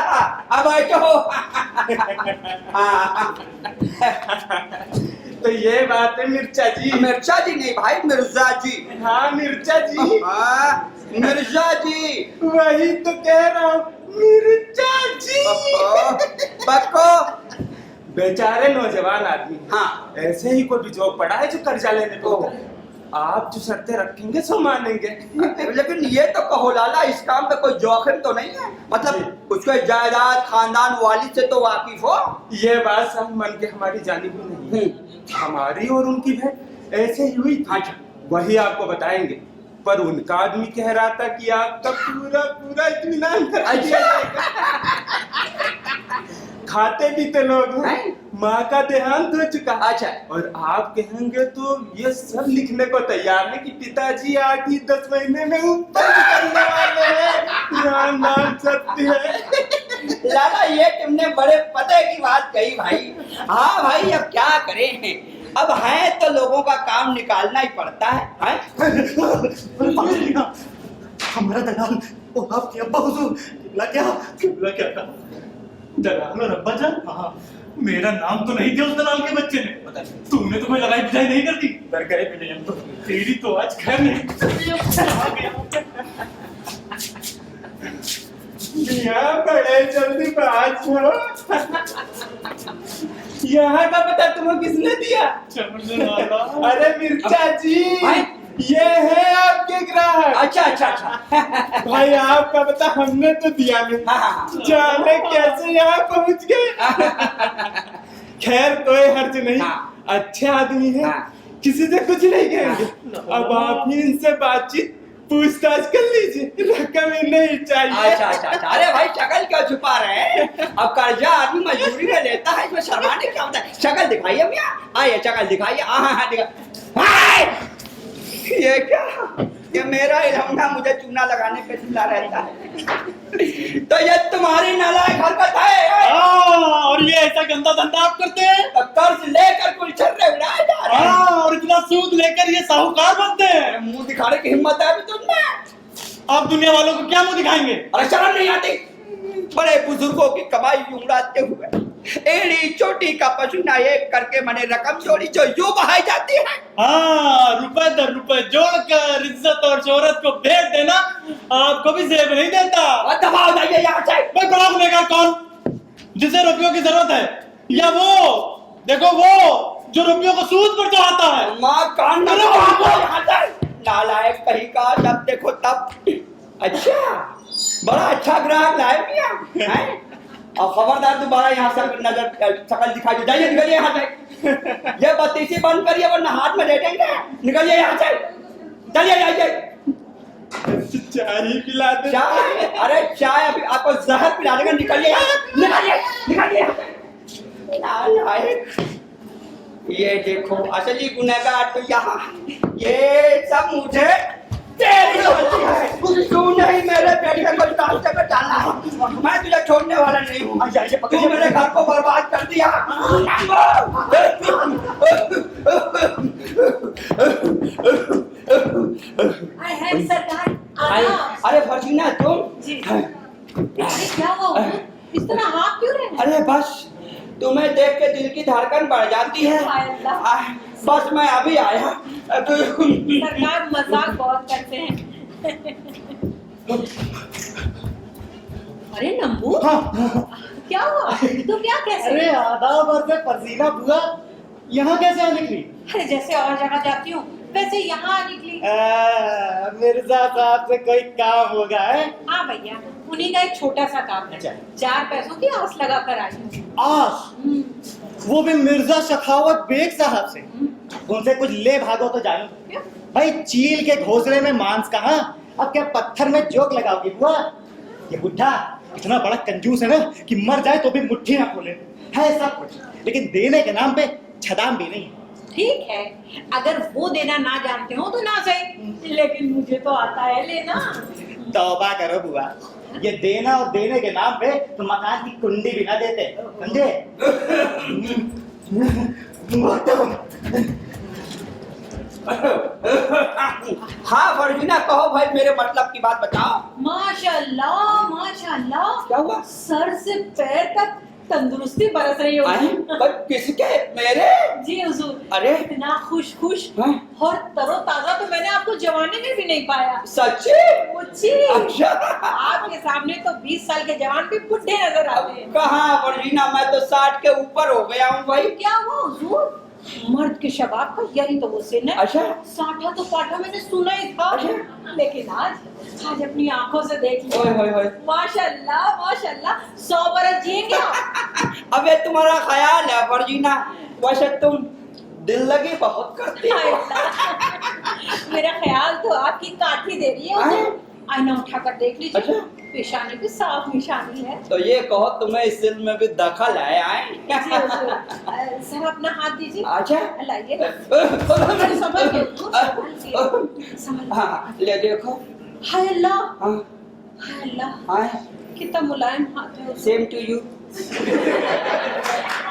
अब बैठो। तो ये बात है मिर्चा जी। मिर्चा जी नहीं भाई, मिर्जा जी। हाँ मिर्चा जी। हाँ, मिर्जा जी। वही तो कह रहा हूँ, मिर्चा जी। बको बेचारे नौजवान आदमी, हाँ, ऐसे ही कोई बिजोग पड़ा है जो कर्जा लेने पे उतरे। आप जो शर्तें रखेंगे सो मानेंगे। लेकिन ये तो कहो लाला, इस काम पे कोई जोखिम तो नहीं है? मतलब उसके जायदाद खानदान वाली से तो वाकिफ हो? ये बात सब मन के हमारी जानिब नहीं है। हमारी और उनकी भेंट ऐसे ही हुई थी, वही आपको बताएंगे। पर उनका आदमी कह रहा था कि आपका पूरा पूरा इत्मीनान करा दिया जाएगा। खाते पीते लोग हैं, माँ का देहांत हो चुका। अच्छा। और आप कहेंगे तो ये सब लिखने को तैयार है कि पिताजी 8-10 महीने में ऊपर निकलने वाले हैं। राम नाम सत्य है। लाला ये तुमने बड़े पते की बात कही भाई। हाँ भाई, अब क्या करें, अब है तो लोगों का काम निकालना ही पड़ता है? हमारा दलाल वो आपके अब्बा हुजूर किबला क्या था? दलाल और अब्बा जान? हाँ, मेरा नाम तो नहीं दिया उस दलाल के बच्चे ने। तूने तो कोई लड़ाई बिजाई नहीं कर दी? डर गए भी नहीं हम तो। तेरी तो आज खैर यहाँ बड़े जल्दी बात हो। यहाँ का पता तुम्हें किसने दिया? अरे मिर्चा जी, ये है आपके ग्राहक। अच्छा अच्छा अच्छा। भाई आपका पता हमने तो दिया नहीं, जाने कैसे यहाँ पहुँच गए। खैर कोई हर्ज नहीं, अच्छे आदमी है, किसी से कुछ नहीं कहेंगे। अब आप ही इनसे बातचीत पूछताछ कर लीजिए, रकम ही नहीं चाहिए। अच्छा अच्छा अच्छा। अरे भाई शक्ल क्यों छुपा रहे हैं? अब कर्जा आदमी मजबूरी में लेता है, इसमें शर्माने क्या होता है? शक्ल दिखाइए भैया, आइए शक्ल दिखाइए। हाँ दिखा। ये क्या, ये मेरा इलहमना मुझे चूना लगाने पे चिल्ला रहता है। तो ये तुम्हारी नालायक हरकत है। और ये ऐसा गंदा धंधा आप करते हैं? कर्ज लेकर गुलछर्रे उड़ाए जा रहे हैं। और इतना सूद लेकर ये साहूकार बनते हैं। मुंह दिखाने की हिम्मत है अभी तुमने? आप दुनिया वालों को क्या मुंह दिखाएंगे? अरे शर्म नहीं आती? बड़े बुजुर्गों की कमाई उड़ाते हुए एड़ी चोटी का पसीना एक करके मैंने रकम जोड़ी जो यूं बहाई जाती है। हाँ, रुपए दर रुपए जोड़कर इज्जत और शोहरत को भेज देना आपको भी जेब नहीं देता। और दबाव जाइए यहाँ से। मैं बड़ा गुनहगार कौन, जिसे रुपयों की जरूरत है, या वो देखो वो जो रुपयों को सूद पर चढ़ाता है? माँ कान न लगाओ यहाँ से। नालायक कहीं का, जब देखो तब। अच्छा, बड़ा अच्छा ग्राहक लाए भैया हैं? और खबरदार दोबारा यहाँ से नजर शकल दिखाई दे। जाइए, निकलिए यहाँ से। ये बत्तीसी बंद करिए वरना हाथ में लेटेंगे। निकलिए यहाँ से, चलिए जाइए। चाय ही पिला दे। चाय? अरे चाय अभी आपको जहर पिला देगा। निकलिए, निकलिए, निकलिए। नालायक। ये देखो असली गुनहगार तो यहाँ। ये सब मुझे तेरी गलती है। तू नहीं मेरे बेटे को रास्ते पे डाला। मैं तुझे छोड़ने वाला नहीं हूँ। तू मेरे घर को बर्बाद कर दिया। सरकार। अरे फर्जीना तुम? अरे क्या हुआ? इस तरह हाथ क्यों रहे हैं? अरे बस तुम्हें देख के दिल की धड़कन बढ़ जाती है। बस मैं अभी आया। सरकार मजाक बहुत करते हैं। अरे नंबू, क्या हुआ? तू क्या कैसे? अरे आदाब और फर्जीना बुआ, यहाँ कैसे आ निकली? अरे जैसे और जगह जाती हूँ वैसे यहाँ आ निकली। मिर्जा साहब से कोई काम होगा है? हाँ भैया, उन्हीं का एक छोटा सा काम है। 4 पैसों की आस लगा कर आई हूँ। आस? वो भी मिर्जा शखावत बेग साहब से? उनसे कुछ ले भागो तो जानो। भाई चील के घोंसले में मांस कहाँ, अब क्या पत्थर में जोक लगाओगी बुआ? ये बुढ़ा इतना बड़ा कंजूस है ना कि मर जाए तो भी मुट्ठी ना खोले। है सब कुछ, लेकिन देने के नाम पे छदाम भी नहीं। ठीक है, अगर वो देना ना जानते हो तो ना सही, लेकिन मुझे तो आता है लेना। तौबा करो बुआ, ये देना और देने के नाम पे तो मकान की कुंडी भी ना देते, समझे? हाँ फर्जीना कहो भाई, मेरे मतलब की बात बताओ। माशाल्लाह माशाल्लाह, क्या हुआ? सर से पैर तक तंदुरुस्ती बरस रही होगी। पर किसके? मेरे? जी हुजूर। अरे इतना खुश खुश हाँ? और तरोताजा तो मैंने आपको जवानी में भी नहीं पाया। सच्ची? मुझे अच्छा। आपके सामने तो 20 साल के जवान भी बुढ़े नजर आते हैं। कहाँ फर्जीना, मैं तो 60 के ऊपर हो गया हूँ भाई। क्या हुआ हुजूर? मर्द के शबाब का यही तो वो सिन है। अच्छा। साठा तो पाठा मैंने सुना ही था। अच्छा। लेकिन आज अपनी आंखों से देख ओए लिया। होए होए। माशाल्लाह माशाल्लाह 100 बरस जिएंगे आप। अबे तुम्हारा ख्याल है फर्जीना, वैसे तुम दिल लगी बहुत करती हाय हो। अल्लाह। मेरा ख्याल तो आपकी काठी दे रही है उसे। आईना उठाकर देख लीजिए। अच्छा। पेशानी पे साफ निशानी है। तो ये कहो तुम्हें इस सिल में भी दखल है आए? जी हुजूर। सर अपना हाथ दीजिए। अच्छा। लाइए। संभल संभल के, संभल के। हाँ ले देखो। हाय अल्लाह। हाँ हाय अल्लाह। हाँ कितना मुलायम हाथ है उसका। Same to you.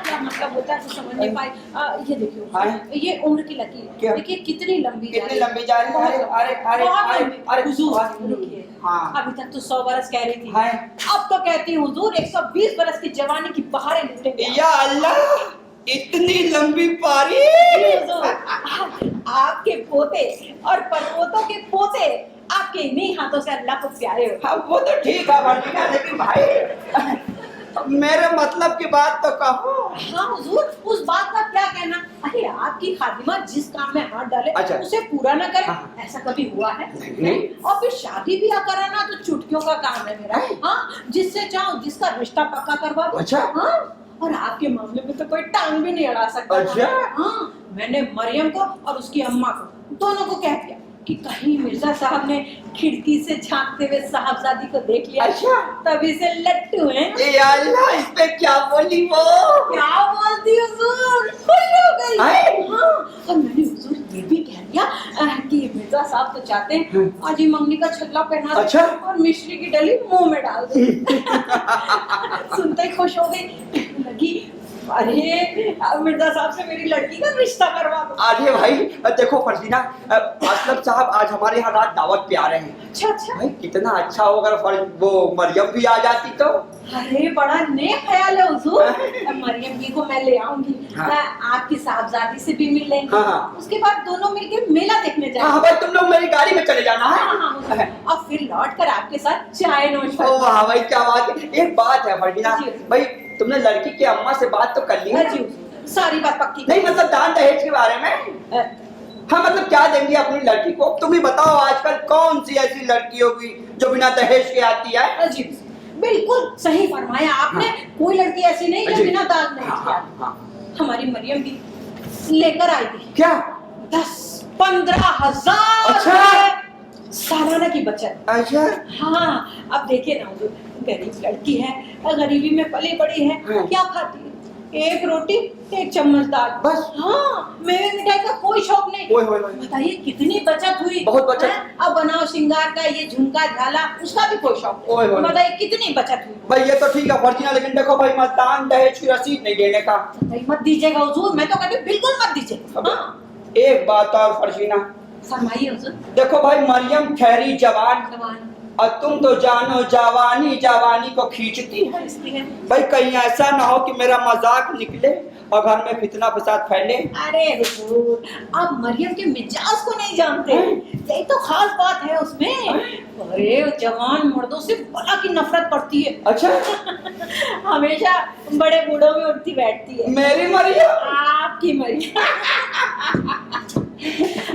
क्या मतलब होता है समझ नहीं पाई। ये देखिए हाँ। ये उम्र की लकीर क्या? देखिए कितनी लंबी जा कितनी रही है। लंबी जा रही है? अरे अरे अरे बहुत अरे लंबी। अरे हुजूर बहुत- रुकिए। हाँ। अभी तक तो 100 बरस कह रही थी। हाँ। अब तो कहती हूँ हुजूर 120 बरस की जवानी की बहारें लुटेंगे। या अल्लाह, इतनी लंबी पारी। जी हुजूर। आपके पोते और परपोतों के पोते आपके इन्हीं हाथों से अल्लाह को प्यारे हो। हाँ वो तो ठीक है फर्जीना, लेकिन भाई मेरे मतलब की बात तो कहो। हाँ हुजूर, उस बात का क्या कहना। अरे आपकी खादिमा जिस काम में हाथ डाले अच्छा। उसे पूरा न करे, हाँ। ऐसा कभी हुआ है? नहीं। और फिर शादी ब्याह कराना तो चुटकियों का काम है मेरा। हाँ, जिससे चाहो जिसका रिश्ता पक्का करवा दो। अच्छा। हाँ, और आपके मामले में तो कोई टांग भी नहीं अड़ा सकता। अच्छा। हाँ, मैंने मरियम को और उसकी अम्मा को दोनों को कह दिया कि कहीं मिर्जा साहब ने खिड़की से झांकते हुए साहबजादी को देख लिया। अच्छा। तभी से लट्टू हैं। या अल्लाह, इस पे क्या बोली वो? क्या बोलती हुजूर, खुश हो गई। आए? हाँ, और मैंने हुजूर ये भी कह दिया कि मिर्जा साहब तो चाहते हैं आज ही मंगनी का छल्ला पहना दे अच्छा। और मिश्री की डली मुंह में डाल दे। सुनते ही खुश हो गई। लगी अरे अब मिर्जा साहब से मेरी लड़की का रिश्ता करवा दो। अरे भाई देखो फर्जीना, असलम साहब आज हमारे यहाँ रात दावत पे आ रहे हैं। अच्छा अच्छा। भाई कितना अच्छा होगा अगर वो मरियम भी आ जाती तो। अरे बड़ा नेक ख्याल है हुजूर। अब मरियम जी को मैं ले आऊंगी। हाँ। आपकी साहबजादी से भी मिल लेंगे। हाँ, हाँ। उसके बाद दोनों मिलके मेला देखने हाँ जाएंगे। भाई तुम लोग मेरी गाड़ी में चले जाना है। हाँ, हाँ, हुजूर। और फिर लौट कर आपके साथ चाय नोश ओ वाह भाई क्या बात है। एक बात है फर्जीना जी। भाई, तुमने लड़की की अम्मा से बात तो कर ली हाँ है? जी हुजूर, सारी बात पक्की। नहीं मतलब दान दहेज के बारे में। हाँ मतलब क्या देंगी अपनी लड़की को? तुम ही बताओ आजकल कौन सी ऐसी लड़की होगी जो बिना दहेज के आती है? जी बिल्कुल सही फरमाया आपने। हाँ। कोई लड़की ऐसी नहीं जो जी। बिना दाग नहीं हाँ, किया। हाँ, हाँ। हमारी मरियम भी लेकर आई थी क्या? 10-15 हजार अच्छा। सालाना की बचत। अच्छा। हाँ, अब देखिए ना हुजूर, गरीब लड़की है, गरीबी में पली बड़ी है। हाँ। क्या खाती है? एक रोटी, एक चम्मच दाल, बस। हाँ, मेवे मिठाई का कोई शौक नहीं। ओए होए होए। बताइए कितनी बचत हुई। बहुत बचत। हैं? अब बनाओ श्रृंगार का ये झुमका झाला, उसका भी कोई शौक ओए नहीं। होए। बताइए कितनी बचत हुई। भाई ये तो ठीक है फर्जीना, लेकिन देखो भाई मतदान दहेज की रसीद नहीं देने का। नहीं, मत दीजिएगा हुजूर, मैं तो कहती हूँ बिल्कुल मत दीजिएगा। हाँ, एक बात और फर्जीना, फरमाइए हुजूर। देखो भाई मरियम ठहरी जवान जवान और तुम तो जानो जवानी जवानी को खींचती है। हंसती है। भाई कहीं ऐसा ना हो कि मेरा मजाक निकले और घर में फितना फसाद फैले। अरे हुजूर, आप मरियम के मिजाज को नहीं जानते। यही तो खास बात है उसमें। अरे जवान मर्दों से बला की नफरत पड़ती है। अच्छा। हमेशा बड़े बूढ़ों में उठती बैठती है। मेरी मरियम। आपकी मरियम।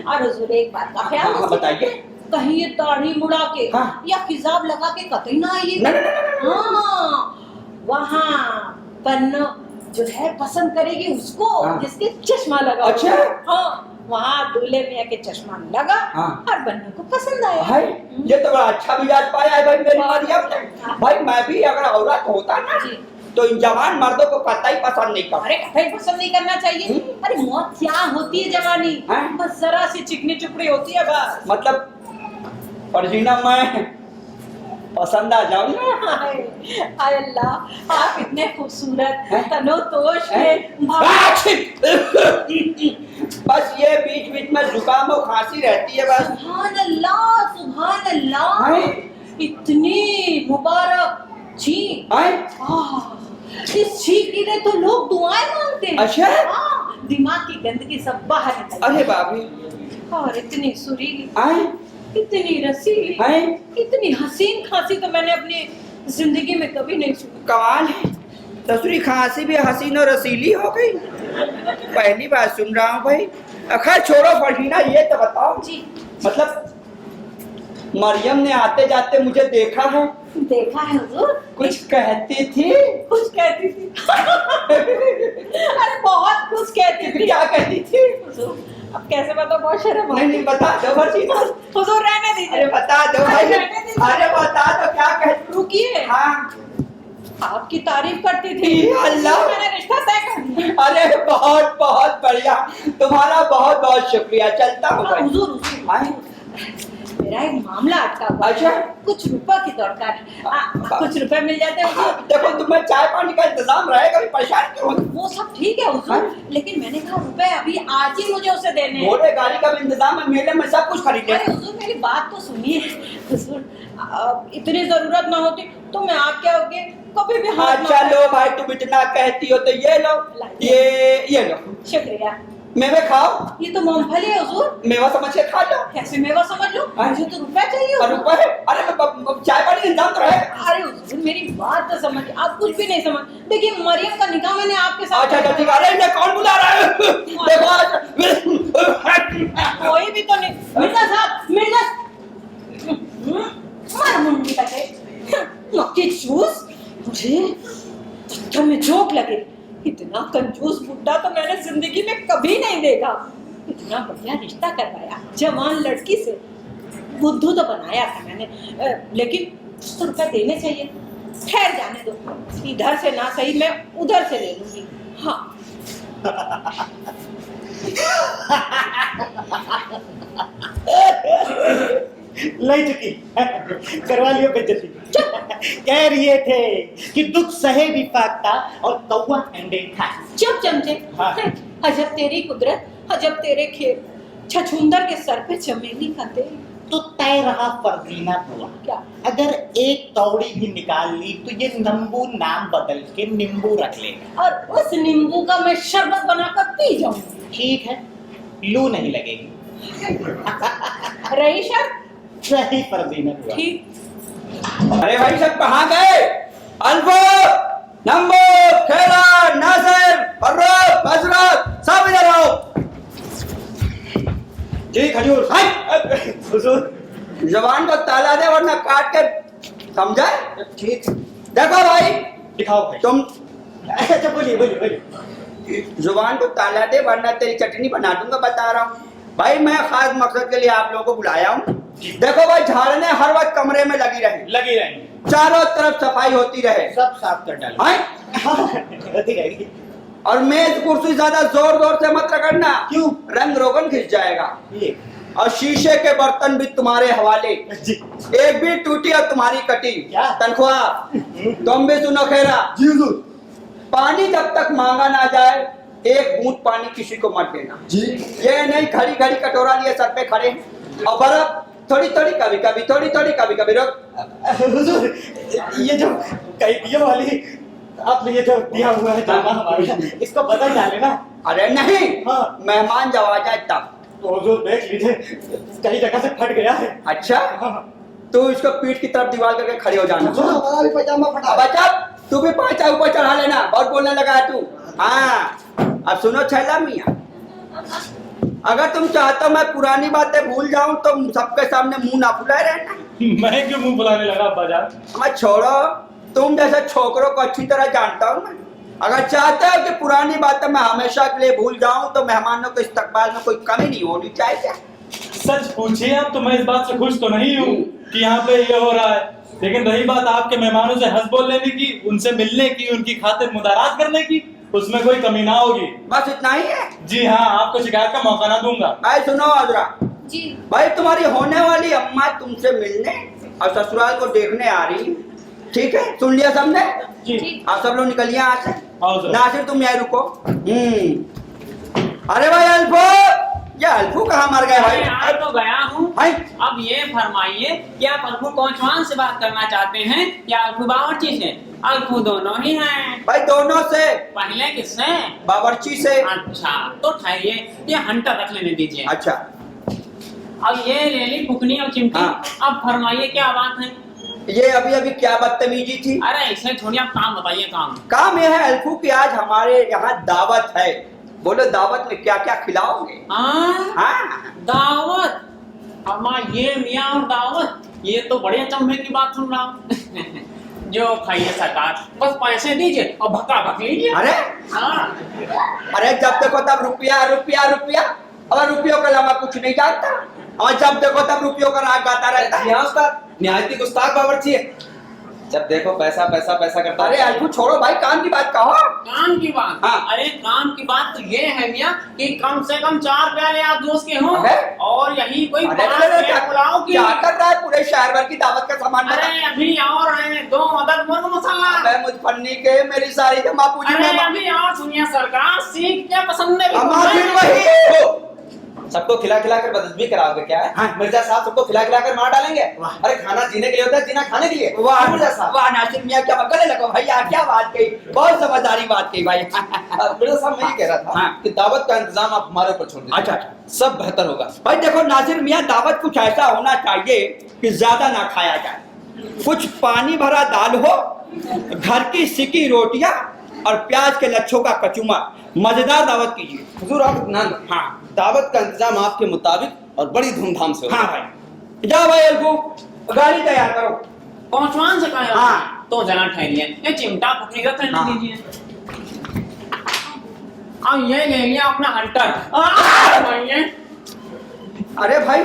और हुजूर एक बात का ख्याल हाँ, रखिए। बताइए। कहीं ये दाढ़ी मुड़ा के हाँ। या खिजाब लगा के कतई ना आइए। नहीं, नहीं, नहीं, हाँ, वहाँ पन्नो जो है पसंद करेगी उसको हाँ। जिसके चश्मा लगा। अच्छा। हाँ, वहाँ दूल्हे मियाँ के चश्मा लगा हाँ। और बन्नों को पसंद आया। भाई ये तो बड़ा अच्छा मिजाज पाया है भाई मेरी मरियम ने। भाई मैं भी अगर औरत होता ना जी। तो इन जवान मर्दों को कतई पसंद नहीं करता। अरे कतई पसंद नहीं करना चाहिए। अरे मौत क्या होती है जवानी, हाँ। बस जरा सी चिकनी चुपड़ी होती है बस। मतलब फर्जीना मैं पसंद आ जाऊं ना। हाय हाय अल्लाह, आप इतने खूबसूरत हैं? तनो तोश के हैं? बस ये बीच बीच में जुकाम और खांसी रहती है बस। सुभान अल्लाह सुभान अल्लाह। हैं? इतनी मुबारक छींक। हैं? इस छींक के लिए तो लोग दुआएं मांगते हैं। अच्छा? हाँ, दिमाग की गंदगी सब बाहर निकल अरे बाबी। और इतनी सुरीली, हैं? इतनी रसीली, हैं? इतनी हसीन खांसी तो मैंने अपनी जिंदगी में कभी नहीं सुनी। कमाल है। ससुरी खांसी भी हसीन और रसीली हो गई। पहली बार सुन रहा हूँ भाई। खैर छोड़ो फरहीना, ये तो बताओ जी। मतलब मरियम ने आते जाते मुझे देखा है, देखा है हुजूर। कुछ कहती थी? कुछ कहती थी। अरे बहुत कुछ कहती थी। क्या कहती थी? हुजूर, अब कैसे बताओ, बहुत शर्म नहीं नहीं बता दो फरहीना। हुजूर रहने अरे दीजिए। बता दो भाई। अरे रहने दीजिए। अरे बता दो क्या कहती? रुकिए। हाँ आपकी तारीफ करती थी। अल्लाह। मैंने रिश्ता तय कर दिया। अरे बहुत बहुत बढ़िया, तुम्हारा बहुत बहुत शुक्रिया। चलता हूँ भाई। हुजूर, हुजूर, आए? मेरा एक मामला अटका हुआ है। अच्छा। कुछ रुपए की दरकार है। कुछ रुपए मिल जाते हैं हाँ, हुजूर। देखो तुम्हें चाय पानी का इंतजाम रहेगा, भी परेशान क्यों हो? वो सब ठीक है हुजूर, लेकिन मैंने कहा रुपए अभी आज ही मुझे उसे देने हैं। घोड़े गाड़ी का भी इंतजाम है, मेले में सब कुछ खरीदे। अरे हुजूर मेरी बात तो सुनिए। हुजूर इतनी जरूरत ना होती तो मैं आपके आगे कभी भी हाथ अच्छा ना- लो भाई, तुम इतना कहती हो तो ये लो, ये लो शुक्रिया। मेवे खाओ। ये तो मूंगफली है हुजूर। मेवा समझ के खा लो। कैसे मेवा समझ लो? मुझे तो रुपए चाहिए और हुजूर। रुपए है? अरे चाय पानी का इंतजाम तो रहेगा। अरे हुजूर मेरी बात तो समझ, आप कुछ भी नहीं समझ। देखिए मरियम का निकाह मैंने आपके साथ। अच्छा ठीक है। अरे इन्हें कौन बुला रहा है? देखो आज कोई भी तो नहीं। मिर्जा साहब, मिर्जा मार मुंडी तक मक्खी चूस। मुझे पत्थर में जोक लगे। इतना कंजूस बुड्ढा तो मैंने जिंदगी में कभी नहीं देखा। इतना बढ़िया रिश्ता करवाया जवान लड़की से। बुद्धू तो बनाया था मैंने, लेकिन कुछ तो रुपए देने चाहिए। खैर जाने दो, इधर से ना सही मैं उधर से ले लूंगी। हाँ लई चुकी। करवा लियो बेइज्जती। कह रहे थे कि दुख सहे भी पाकता और कौवा अंडे था। चुप चमचे। हाँ। अजब तेरी कुदरत, अजब तेरे खेल। छछूंदर के सर पे चमेली का तेल। तो तय रहा फरजीना बुआ, क्या? अगर एक कौड़ी भी निकाल ली तो ये नंबू नाम बदल के नींबू रख लेगा। और उस नींबू का मैं शरबत बनाकर पी जाऊंगी। ठीक है, लू नहीं लगेगी। रही शर्त? सही फरजीना बुआ। ठीक। अरे भाई सब कहाँ गए? अल्फो, नंबो, खेला, नासिर, फर्रुख, हजरत, सब इधर आओ। ठीक हजूर। हुजूर। जबान को ताला दे वरना काट के, समझा? ठीक। देखो भाई, दिखाओ भाई। तुम अच्छा बोलिए बोलिए बोलिए। जुबान को ताला दे वरना तेरी चटनी बना दूंगा, बता रहा हूँ। भाई मैं खास मकसद के लिए आप लोगों को बुलाया हूँ। देखो भाई, झाड़ने हर वक्त कमरे में लगी रहेंगे, चारों तरफ सफाई होती रहे, सब साफ कर डालो। होती रहेगी। और मेज कुर्सी ज्यादा जोर जोर से मत रगड़ना, क्यों? रंग रोगन खिंच जाएगा। ये और शीशे के बर्तन भी तुम्हारे हवाले, जी। एक भी टूटी और तुम्हारी कटी। क्या? तनख्वाह तुम भी सुनो खेरा। जी हुजूर। पानी जब तक मांगा ना जाए एक बूंद पानी किसी को मत देना जी। ये नहीं घड़ी घड़ी कटोरा लिए सर पे खड़े हैं। और बर्फ थोड़ी थोड़ी कभी कभी, थोड़ी थोड़ी कभी कभी। रोक हुजूर, ये जो कैदियों वाली आपने ये जो दिया हुआ है जामा हमारा, इसको बदल डाले ना। अरे नहीं, हाँ। मेहमान जब आ जाए तब। तो हुजूर देख लीजिए, कई जगह से फट गया है। अच्छा, तू इसको पीठ की तरफ दीवार करके खड़े हो जाना। हमारा भी पजामा फटा। अब अच्छा, तू भी पांचा ऊपर चढ़ा लेना, बहुत बोलने लगा है तू। हाँ, अब सुनो छैला मियाँ, अगर तुम चाहते हो मैं पुरानी बातें भूल जाऊं तो सबके सामने मुंह ना फुलाए रहना। मैं क्यों मुंह बुलाने लगा बाजार? मैं छोड़ो, तुम जैसे छोकरों को अच्छी तरह जानता हूं मैं। अगर चाहते हो कि पुरानी बातें मैं हमेशा के लिए भूल जाऊं तो मेहमानों के इस्तकबाल में कोई कमी नहीं होनी चाहिए। सच पूछिए आप, तो मैं इस बात से खुश तो नहीं हूँ कि यहाँ पे ये हो रहा है, लेकिन रही बात आपके मेहमानों से हंस बोल लेने की, उनसे मिलने की, उनकी खातिर मुदारात करने की, उसमें कोई कमी ना होगी। बस इतना ही है। जी हाँ, आपको शिकायत का मौका ना दूंगा। भाई सुनो आजरा, जी भाई तुम्हारी होने वाली अम्मा तुमसे मिलने और ससुराल को देखने आ रही है, ठीक है? सुन लिया सबने? जी ठीक। आप सब लोग निकलिए यहाँ से। आओ सर। नासिर तुम यहीं रुको। अरे भाई अल्फो, ये अल्फू कहाँ मर गए भाई? मैं आ तो गया हूँ। भाई अब ये फरमाइए कि आप अल्फू कौचवान से बात करना चाहते हैं या अल्फू बावर्ची से? अल्फू दोनों ही हैं। भाई दोनों से। पहले किससे? बावर्ची से। अच्छा तो ठहरिए, ये हंटर रख लेने दीजिए। अच्छा अब ये ले ली फुकनी और चिमटी। हाँ। अब फरमाइए क्या बात है? ये अभी अभी क्या बदतमीजी थी। अरे इसे छोड़िए, आप काम बताइए। काम यह है अल्फू की आज हमारे यहाँ दावत है। बोलो दावत में क्या क्या खिलाओगे? हाँ दावत? अम्मा ये मियाँ और दावत, ये तो बड़े अचंभे की बात सुन रहा हूँ। जो खाइए सरकार, बस पैसे दीजिए और भक्का भक लीजिए। अरे हाँ, अरे जब देखो तब रुपया रुपया रुपया, और रुपयों के अलावा कुछ नहीं जानता, और जब देखो तब रुपयों का राग गाता रहता है। यहाँ उसका निहायती गुस्ताख बावर्ची है, जब देखो पैसा पैसा पैसा करता अरे है। अल्फू छोड़ो भाई, काम की बात कहो। काम की बात? हाँ। अरे काम की बात तो ये है मियाँ कि कम से कम 4 प्याले आप दोस्त के हों, अबे? और यही कोई अरे 5 अरे, प्याले पुलाव की। क्या कर रहा है? पूरे शहर भर की दावत का सामान बता। अरे अभी और हैं 2 अदद मुर्ग मसाला। अबे मुझफन्नी के मेरी सारी जमा पूंजी अरे में अभी और सुनिए सरकार, सीख क्या पसंद है? अम्मा फिर वही। हो, सबको खिला खिला कर बदतमीजी कराओगे क्या है? हाँ। मिर्जा साहब सबको खिला खिला कर मार डालेंगे। वाह। अरे खाना जीने के लिए होता है, जीना खाने के लिए। वाह मिर्जा साहब, वाह नासिर मियाँ, क्या गले लगो भैया, क्या बात कही, बहुत समझदारी बात कही भाई। मिर्जा साहब मैं ये कह रहा था हाँ। कि दावत का इंतजाम आप हमारे ऊपर छोड़ दीजिए। अच्छा। सब बेहतर होगा। भाई देखो नासिर मियाँ, दावत कुछ ऐसा होना चाहिए कि ज्यादा ना खाया जाए। कुछ पानी भरा दाल हो, घर की सिकी रोटियां और प्याज के लच्छों का कचूमर, मजेदार दावत कीजिए। हुजूर आप इत्मीनान रखें। हाँ दावत का इंतजाम आपके मुताबिक और बड़ी धूमधाम से होगा। हाँ भाई, जाओ भाई अल्फू, गाड़ी तैयार करो। पहुंचवान से कहा? हाँ। तो जरा ठहरिए, ये चिमटा पकड़ी रख रहने हाँ। दीजिए। अब ये ले लिया अपना हंटर। भैया अरे भाई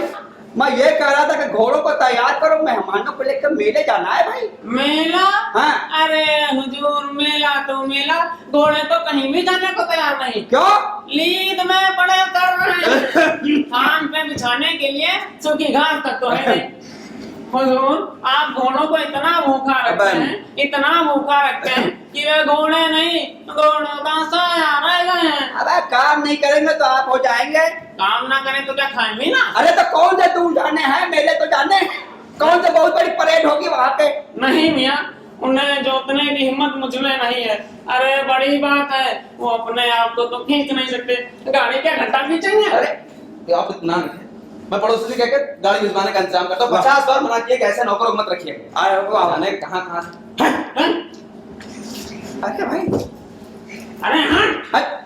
मैं ये कह रहा था कि घोड़ों को तैयार करो, मेहमानों को लेकर मेले जाना है भाई। मेला? हाँ। अरे हुजूर मेला तो मेला, घोड़े तो कहीं भी जाने को तैयार नहीं। क्यों? लीद में पड़े कर रहे हैं। थान पे बिछाने के लिए सूखी घास तक तो है नहीं। हुजूर आप घोड़ों को इतना भूखा रखते हैं, इतना भूखा रखते हैं कि वे घोड़े नहीं, घोड़ों का साया रह गए हैं। अबे काम नहीं करेंगे तो आप हो जाएंगे। काम ना करें तो क्या खाएं भी ना? अरे तो कौन से दूर जाने हैं, मेले तो जाने हैं। कौन से बहुत बड़ी परेड होगी वहाँ पे? नहीं मियाँ, उन्हें जोतने की हिम्मत मुझ में नहीं है। अरे बड़ी बात है, वो अपने आप को तो खींच नहीं सकते, गाड़ी क्या घंटा खींचेंगे? अरे तो आप इत्मीनान रखें, मैं पड़ोसी से कहकर गाड़ी भिजवाने का इंतजाम करता हूँ। 50 बार मना किया कि ऐसे नौकरों को मत रखिए। अरे वाह। जाने कहाँ कहाँ से। हैं? अरे भाई अरे हाँ, हट।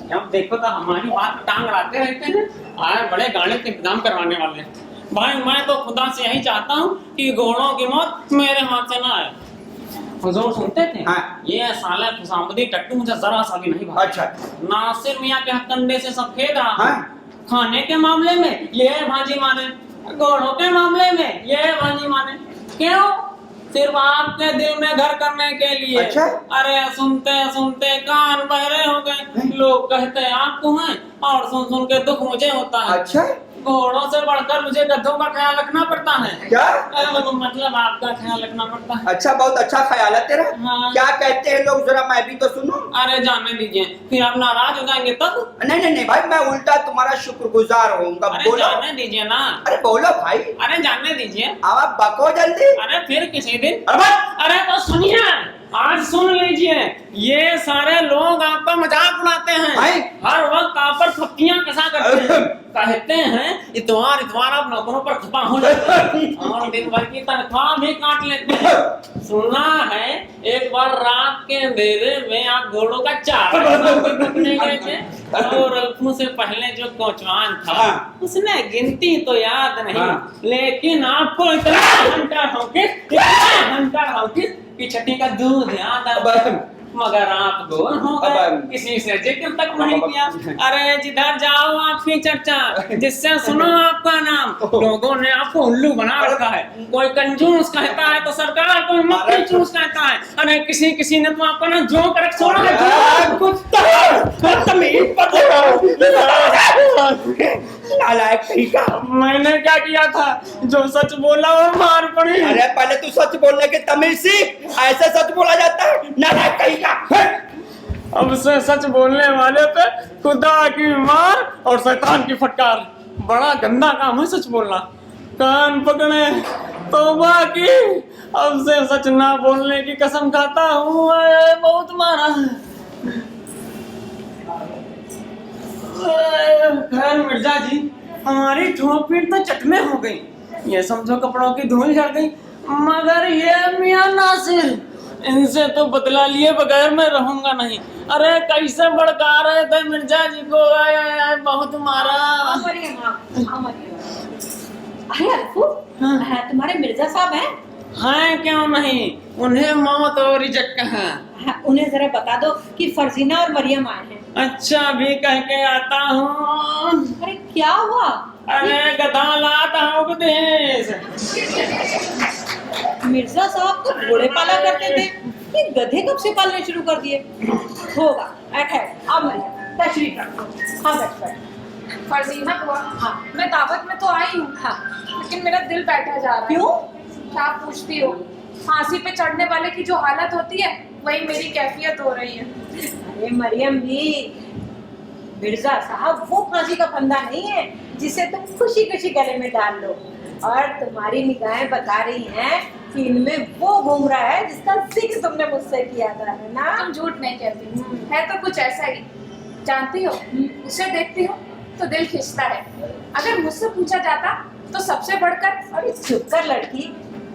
जब देखो तो हमारी बात पे टांग अड़ाते रहते हैं। आए बड़े गाड़ी के इंतजाम करवाने वाले हैं। भाई मैं तो खुदा से यही चाहता हूँ कि घोड़ों की मौत मेरे हाथ से ना आए। हुजूर सुनते थे? हाँ। ये साला खुशामदी टट्टू मुझे जरा सा भी नहीं भाता। अच्छा। नासिर मियाँ के कंधे से सब खेद रहा हूँ। हाँ। खाने के मामले में ये भाजी माने, घोड़ों के मामले में ये भाजी माने। क्यों? सिर्फ आपके दिल में घर करने के लिए। अच्छा? अरे सुनते सुनते कान बहरे हो गए। लोग कहते आपको हैं और सुन सुन के दुख मुझे होता है। अच्छा घोड़ों से बढ़कर मुझे गधों का ख्याल रखना पड़ता है। क्या? मतलब आपका ख्याल रखना पड़ता है। अच्छा, बहुत अच्छा ख्याल है तेरा। हाँ। क्या कहते हैं लोग, जरा मैं भी तो सुनूं। अरे जाने दीजिए, फिर आप नाराज हो जाएंगे तब। नहीं नहीं नहीं भाई, मैं उल्टा तुम्हारा शुक्रगुजार होऊंगा। अरे बोलो। जाने दीजिए ना। अरे बोलो भाई। अरे जाने दीजिए। अब आप बको जल्दी। अरे फिर किसी दिन। अरे अरे तो सुनिए, आज सुन लीजिए, ये सारे लोग आपका मजाक उड़ाते हैं। भाई। हर वक्त आप पर थप्पियां कसा करते हैं। कहते हैं इतवार इतवार आप नौकरों पर खपा हो जाते हैं और दिन भर की तनख्वाह भी काट लेते हैं। सुना है एक बार रात के अंधेरे में आप घोड़ों का चारा पकड़ने गए थे और अल्फू से पहले जो कोचवान था, हाँ। उसने गिनती तो याद नहीं, हाँ। लेकिन आपको इतना हंटर हो कि छठी का दूध याद आ, मगर आप गोल हो गए, किसी से जिक्र तक नहीं किया। अरे जिधर जाओ आपकी चर्चा, जिससे सुनो आपका नाम, लोगों ने आपको उल्लू बना रखा है। कोई कंजूस कहता है तो सरकार, कोई मक्खी चूस कहता है। अरे किसी ने तो आपका ना जो कर छोड़ा है। नालायक कहीं का। मैंने क्या किया था? जो सच बोला वो मार पड़ी। अरे पहले तू सच बोलने की तमीज सीख, ऐसे सच बोला जाता है? नालायक कहीं का। अब से सच बोलने वाले पे खुदा की मार और शैतान की फटकार। बड़ा गंदा काम है सच बोलना। कान पकड़े तौबा की, अब से सच ना बोलने की कसम खाता हूँ। बहुत मारा। खैर मिर्जा जी, हमारी ठोक पीट तो चकमे हो गई, ये समझो कपड़ों की धूल झड़ गई। मगर ये मियां नासिर, इनसे तो बदला लिए बगैर मैं रहूंगा नहीं। अरे कैसे भड़का रहे थे मिर्जा जी को, आय, आय, आय, बहुत मारा। अरे अल्फू, तुम्हारे मिर्जा साहब हैं? हैं क्यों नहीं, उन्हें मौत और रिजक है। उन्हें जरा बता दो कि फरजीना और मरियम आए हैं। अच्छा भी कह के आता हूँ। अरे क्या हुआ? अरे गधा लाता हूँ उपदेश। मिर्जा साहब तो घोड़े पाला करते थे, ये गधे कब से पालने शुरू कर दिए? होगा। अब मरियम तशरीफ रखो। हाँ बैठ। फरजीना हुआ। हाँ। मैं दावत में तो आई हूँ। हाँ। लेकिन मेरा दिल बैठा जा रहा है। क्यों? क्या पूछती हो? फांसी पे चढ़ने वाले की जो हालत होती है वही मेरी कैफियत हो रही है। अरे मरियम भी, मिर्जा साहब वो फांसी का फंदा नहीं है जिसे तुम खुशी खुशी गले में डाल लो। और तुम्हारी निगाहें बता रही हैं कि इनमें वो घूम रहा है जिसका जिक्र तुमने मुझसे किया था, है ना? तुम झूठ नहीं कहती, है तो कुछ ऐसा ही। जानती हो, उसे देखती हूँ तो दिल खिंचता है। अगर मुझसे पूछा जाता तो सबसे बढ़कर। अरे चुप कर लड़की,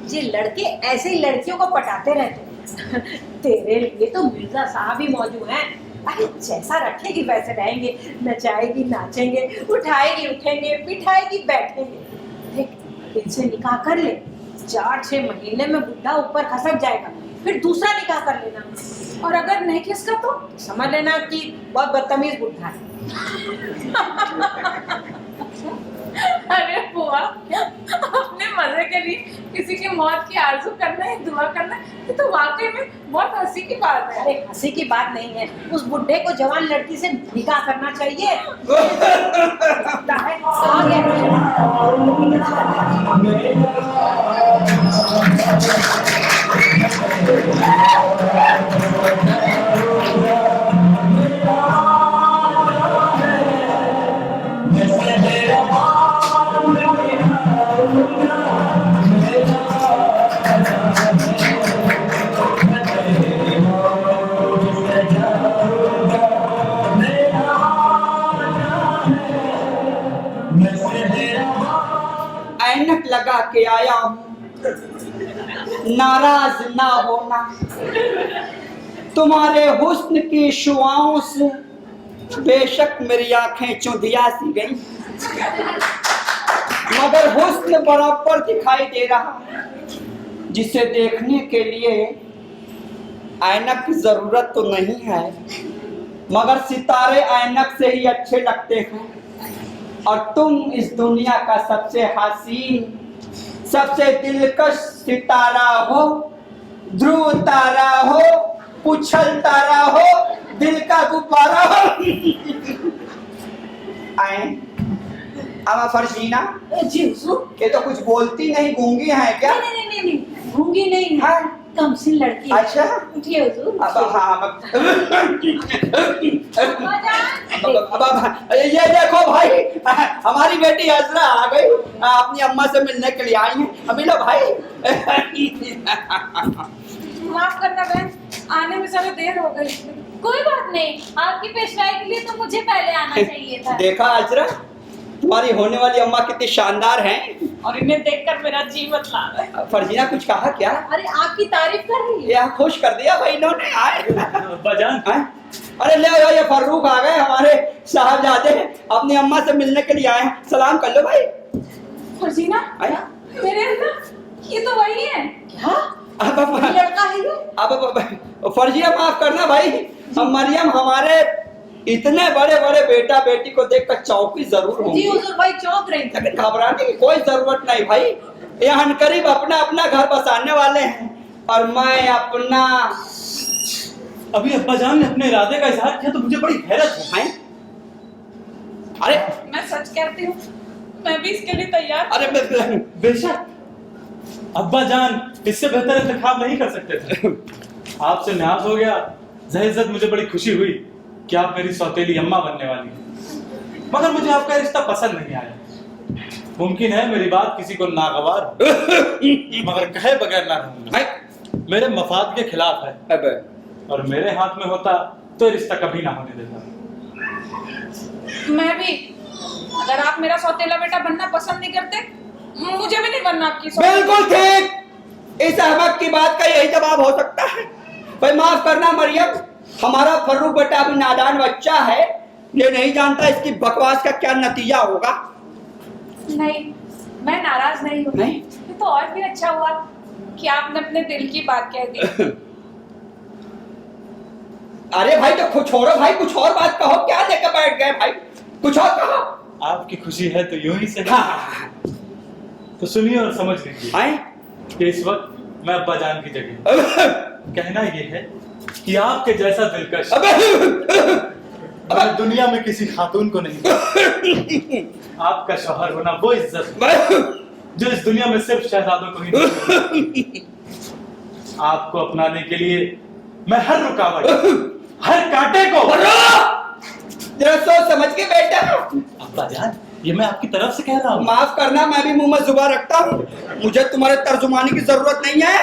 ये लड़के ऐसे ही लड़कियों को पटाते रहते हैं। तेरे लिए तो मिर्जा साहब ही मौजूद हैं। अरे जैसा रखेगी वैसे रहेंगे, नचाएगी नाचेंगे, उठाएगी उठेंगे, बिठाएगी बैठेंगे। देख, इनसे निकाह कर ले, 4-6 महीने में बुढ़ा ऊपर खसक जाएगा, फिर दूसरा निकाह कर लेना। और अगर नहीं खिसका तो समझ लेना कि बहुत बदतमीज बुढ़ा है। अरे बुआ, अपने मजे के लिए किसी की मौत की आरज़ू करना है, दुआ करना है, ये तो वाकई में बहुत हंसी की बात है। अरे हंसी की बात नहीं है, उस बुढ़े को जवान लड़की से निकाह करना चाहिए। ऐनक लगा के आया हूँ, नाराज ना होना। तुम्हारे हुस्न की शुआओं से बेशक मेरी आंखें चुंधिया सी गई, मगर हुस्न बराबर दिखाई दे रहा है, जिसे देखने के लिए ऐनक की जरूरत तो नहीं है, मगर सितारे ऐनक से ही अच्छे लगते हैं। और तुम इस दुनिया का सबसे हसीन, सबसे दिलकश सितारा हो, ध्रुव तारा हो, उछल तारा हो, दिल का गुब्बारा हो। आए अब फरजीना जी हुजूर। ये तो कुछ बोलती नहीं, गूंगी है क्या? नहीं, गूंगी नहीं, हाँ। कमसिन लड़की। अच्छा। उठिए हुजूर। अब ये देखो भाई, हमारी बेटी हजरा आ गई, अपनी अम्मा से मिलने के लिए आई है। मिलो भाई। माफ करना बहन, आने में जरा देर हो गई। कोई बात नहीं, आपकी पेशवाई के लिए तो मुझे पहले आना चाहिए था। देखा हजरा, तुम्हारी होने वाली अम्मा कितनी शानदार हैं। और इन्हें देखकर मेरा जी मतला। फरजीना कुछ कहा क्या? अरे आपकी तारीफ कर रही है। यह खुश कर दिया भाई इन्होंने। आए बजान अरे ले आओ, ये फर्रुख आ गए, हमारे साहबजादे अपनी अम्मा से मिलने के लिए आए हैं। सलाम कर लो भाई। फरजीना, आए? मेरे अंदर ये तो वही है। क्या? लड़का है ये? अब फरजीना माफ करना भाई, हम मरियम हमारे इतने बड़े बड़े बेटा बेटी को देखकर चौंकी जरूर होंगी। जी हुजूर भाई चौंक रहे थे। लेकिन घबराने की कोई जरूरत नहीं भाई, यहाँ करीब अपना अपना घर बसाने वाले हैं, और मैं अपना। अभी अब्बाजान ने अपने इरादे का इजहार किया तो मुझे बड़ी हैरत है। अरे मैं सच कहती हूँ, मैं भी इसके लिए तैयार। अरे बेशक अब्बाजान इससे बेहतर इंतखाब नहीं कर सकते थे। आपसे न्याज हो गया, ज़ाहिर मुझे बड़ी खुशी हुई कि आप मेरी सौतेली अम्मा बनने वाली हैं। मगर मुझे आपका रिश्ता पसंद नहीं आया। मुमकिन है मेरी बात किसी को नागवार हो, मगर कहे बगैर ना रहूंगा। मेरे मफाद के खिलाफ है, और मेरे हाथ में होता तो रिश्ता कभी ना होने देता। मैं भी, अगर आप मेरा सौतेला बेटा बनना पसंद नहीं करते मुझे भी नहीं बनना आपकी बिल्कुल ठीक। इस अहमक की बात का यही जवाब हो सकता है। भाई माफ करना मरियम, हमारा फर्रुख बेटा अभी नादान बच्चा है, ये नहीं जानता इसकी बकवास का क्या नतीजा होगा। नहीं, मैं नाराज नहीं हूँ। नहीं? ये तो और भी अच्छा हुआ कि आपने अपने दिल की बात कह दी। अरे भाई तो कुछ छोड़ो भाई, कुछ और बात कहो, क्या लेकर बैठ गए भाई, कुछ और कहो। आपकी खुशी है तो यूं ही सही। हाँ। तो सुनिए और समझ लीजिए हैं? कि इस वक्त मैं अब्बा जान की जगह। कहना ये है कि आपके जैसा दिलकश मैं दुनिया में किसी खातून को नहीं। आपका शौहर होना वो इज्जत जो इस दुनिया में सिर्फ शहजादों को ही नहीं। आपको अपनाने के लिए मैं हर रुकावट, हर कांटे को। जरा सोच समझ के बेटा। अब्बा जान, ये मैं आपकी तरफ से कह रहा हूँ। माफ करना, मैं भी मुंह में जुबान रखता हूँ, मुझे तुम्हारे तर्जुमानी की जरूरत नहीं है।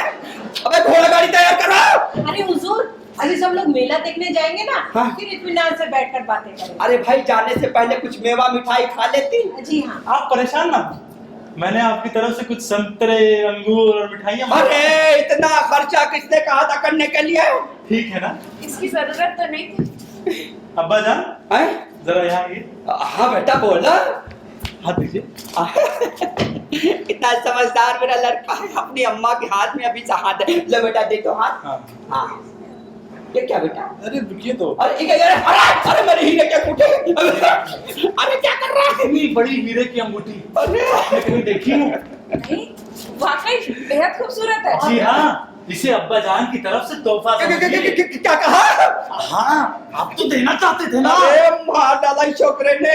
अबे घोड़ा गाड़ी तैयार करो। अरे हुजूर, अभी सब लोग मेला देखने जाएंगे ना, हाँ। फिर इत्मीनान से बैठकर बातें करेंगे। अरे भाई जाने से पहले कुछ मेवा मिठाई खा लेती। जी हाँ। आप परेशान ना हो। मैंने आपकी तरफ से कुछ संतरे, अंगूर और मिठाइयाँ। अरे इतना खर्चा किसने कहा था करने के लिए? ठीक है ना? इसकी जरूरत तो नहीं थी। अब्बा जान, हैं? जरा यहाँ आइए। हाँ बेटा बोला। हाथ दीजिए। इतना समझदार मेरा लड़का है, अपनी अम्मा के हाथ में अभी से हाथ है। लो बेटा दे दो हाथ। हाँ। हाँ। ये क्या बेटा? अरे रुकिए तो। अरे ये क्या? अरे मेरे हीरे के अंगूठे। अरे क्या कर रहा है? इतनी बड़ी हीरे की अंगूठी अरे आपने कहीं देखी है? नहीं, वाकई बेहद खूबसूरत है। जी हाँ, इसे अब्बा जान की तरफ से तोहफा समझिए। क्या कहा? हाँ, आप तो देना चाहते थे ना। अरे मार डाला इस छोकरे ने।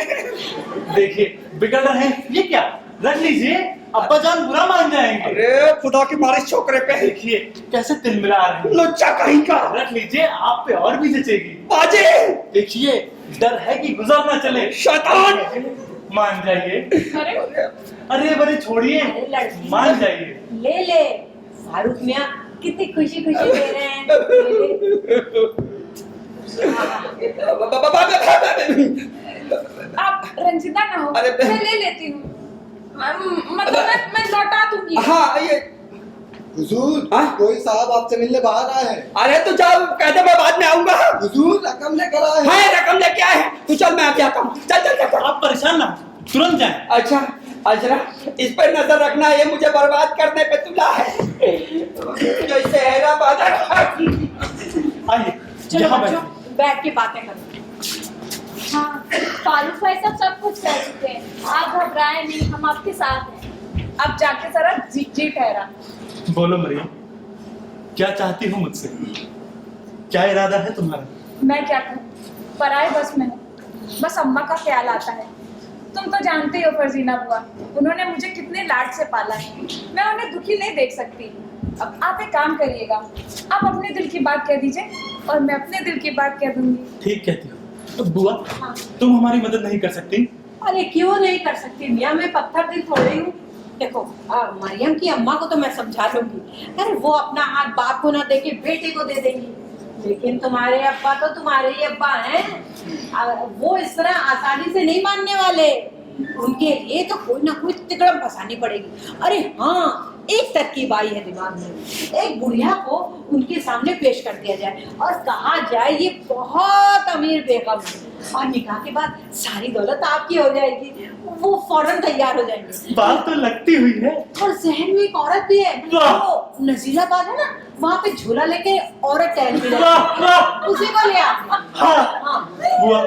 देखिए बिगड़ रहे हैं। ये क्या? रख लीजिए, अब्बा जान बुरा मान जाएंगे। अरे खुदा की मार इस छोकरे पे। देखिए कैसे तिलमिला रहे हैं। लुच्चा कहीं का। रख लीजिए, आप पे और भी जचेगी। बाजे। देखिए डर है कि गुजर ना चले। शैतान। मान जाइए। अरे अरे बड़े छोड़िए, अरे लड़की, मान जाइए। ले ले। फारूक मियाँ कितनी खुशी खुशी दे रहे हैं। ले ले। आप रंजीदा ना हो, अरे मैं ले लेती हूँ। मतलब मैं लौटा दूंगी। हाँ ये हुजूर, हाँ? कोई साहब आपसे मिलने बाहर आए हैं। अरे तू जाओ, कहते मैं बाद में आऊंगा। हुजूर रकम लेकर आए हैं। है रकम लेके आए हैं। तू चल मैं आके आता हूँ। चल चल चल। आप परेशान ना हो, तुरंत जाएं। अच्छा अजरा, इस पर नजर रखना, ये मुझे बर्बाद करने पे तुला है। जैसे हैरा बादल। आइए चलो यहाँ बच्चों, बैठिए। बैठ के बातें करो। हाँ, फारूक भाई सब कुछ कह चुके हैं। आप घबराएं नहीं, हम आपके साथ हैं। अब जाके जरा जी ठहरा। बोलो मरियम, क्या चाहती हो मुझसे? क्या इरादा है तुम्हारा? मैं क्या कहूँ, पराए बस में हूँ। बस अम्मा का ख्याल आता है। तुम तो जानते ही हो फरजीना बुआ, उन्होंने मुझे कितने लाड से पाला है। मैं उन्हें दुखी नहीं देख सकती। अब आप एक काम करिएगा, आप अपने दिल की बात कह दीजिए और मैं अपने दिल की बात कह दूंगी। ठीक कहती हो। तो बुआ, हाँ। तुम हमारी मदद नहीं कर सकती? अरे क्यों नहीं कर सकती मियाँ, मैं पत्थर दिल थोड़ी हूँ। देखो मरियम की अम्मा को तो मैं समझा लूंगी। अरे वो अपना हाथ बाप को ना देके बेटे को दे देंगी, लेकिन तुम्हारे अब्बा तो तुम्हारे ही अब्बा हैं। वो इस तरह आसानी से नहीं मानने वाले। उनके लिए तो कोई ना कोई तिकड़म फंसानी पड़ेगी। अरे हाँ, एक तरकीब आई है दिमाग में। एक बुढ़िया को उनके सामने पेश कर दिया जाए और कहा जाए ये बहुत अमीर बेगम है और निकाह के बाद सारी दौलत आपकी हो जाएगी। वो फौरन तैयार हो जाएंगे। बात तो लगती हुई है। और जहन में एक औरत भी है, वाह! वो नजीराबाद है ना, वहाँ पे झूला लेके औरत टहल भी वाह, वाह! उसी को ले आते। हाँ। हाँ। बुआ,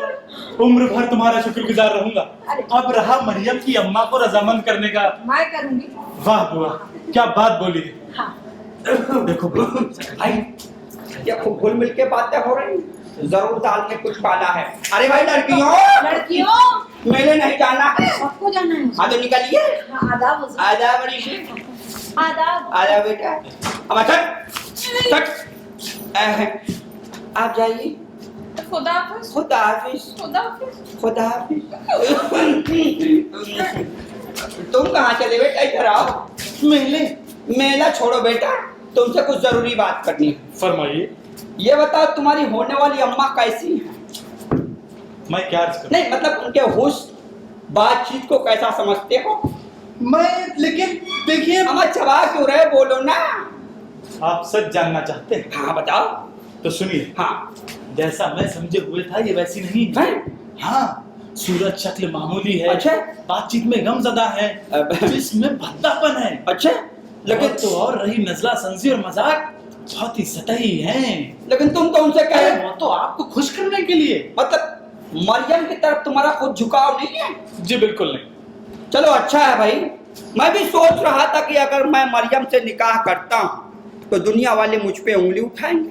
उम्र भर तुम्हारा शुक्रगुजार रहूंगा। अरे। अब रहा मरियम की अम्मा को रजामंद करने का। मैं करूंगी। वाह बुआ, क्या बात बोली है। हाँ। देखो बुआ, भाई ये खूब घुल मिल के बातें हो रही, जरूर दाल में कुछ पाना है। अरे भाई लड़कियों, मेले नहीं जाना है। सबको जाना है। हाँ तो निकलिए। हाँ, आदाब हुजूर। आजा बड़ी सी। आदाब। आजा बेटा। अब चल। आप जाइए। खुदा हाफिज। खुदा हाफिज। खुदा हाफिज। खुदा हाफिज। तुम कहाँ चले बेटा? इधर आओ। मेले। मेला छोड़ो बेटा, तुमसे कुछ जरूरी बात करनी है। फरमाइए। ये बताओ तुम्हारी होने वाली अम्मा कैसी है? मैं क्या अर्ज करूं? नहीं मतलब उनके हुस्न, बातचीत को कैसा समझते हो? मैं लेकिन देखिए हम चबा क्यों रहे, बोलो ना। आप सच जानना चाहते हैं? हाँ बताओ। तो सुनिए, हाँ जैसा मैं समझे हुए था ये वैसी नहीं है। हाँ, सूरत शक्ल मामूली है, अच्छा। बातचीत में गमज़दा है, जिसमें भद्दापन है। अच्छा, लेकिन तो और रही नजला संजी और मजाक बहुत ही सतही हैं। लेकिन तुम तो उनसे कहे, वो तो आपको खुश करने के लिए। मतलब मरियम की तरफ तुम्हारा खुद झुकाव नहीं है? जी बिल्कुल नहीं। चलो अच्छा है भाई, मैं भी सोच रहा था कि अगर मैं मरियम से निकाह करता हूँ तो दुनिया वाले मुझ पे उंगली उठाएंगे।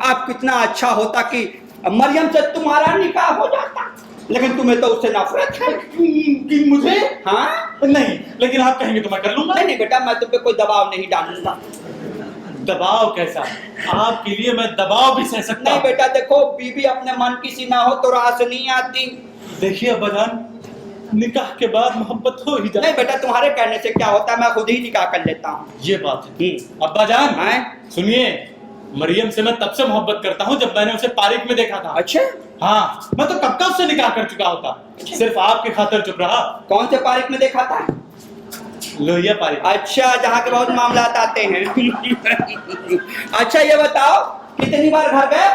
आप कितना अच्छा होता कि मरियम से तुम्हारा निकाह हो जाता, लेकिन तुम्हें तो उससे नफरत है। कि मुझे? हाँ नहीं, लेकिन आप कहेंगे तो मैं कर लूंगा। नहीं बेटा, मैं तुम पे कोई दबाव नहीं डालूंगा। दबाव कैसा? आपके लिए मैं दबाव भी सह सकता नहीं हूँ। बेटा देखो, बीवी अपने मन की सी ना हो तो रास नहीं आती। देखिए अब्बाजान, निकाह के बाद मोहब्बत हो ही जाए। नहीं बेटा, तुम्हारे कहने से क्या होता है, मैं खुद ही निकाह कर लेता हूँ। ये बात है। अब्बाजान सुनिए, मरियम से मैं तब से मोहब्बत करता हूँ जब मैंने उसे पारिक में देखा था। अच्छा हाँ, मैं तो कब का उससे निकाह कर चुका होता, सिर्फ आपके खातिर चुप रहा। कौन से पारिक में देखा था? लोहिया पारिक। अच्छा, जहाँ के बहुत मामलात आते हैं। अच्छा ये बताओ, कितनी बार घर गए?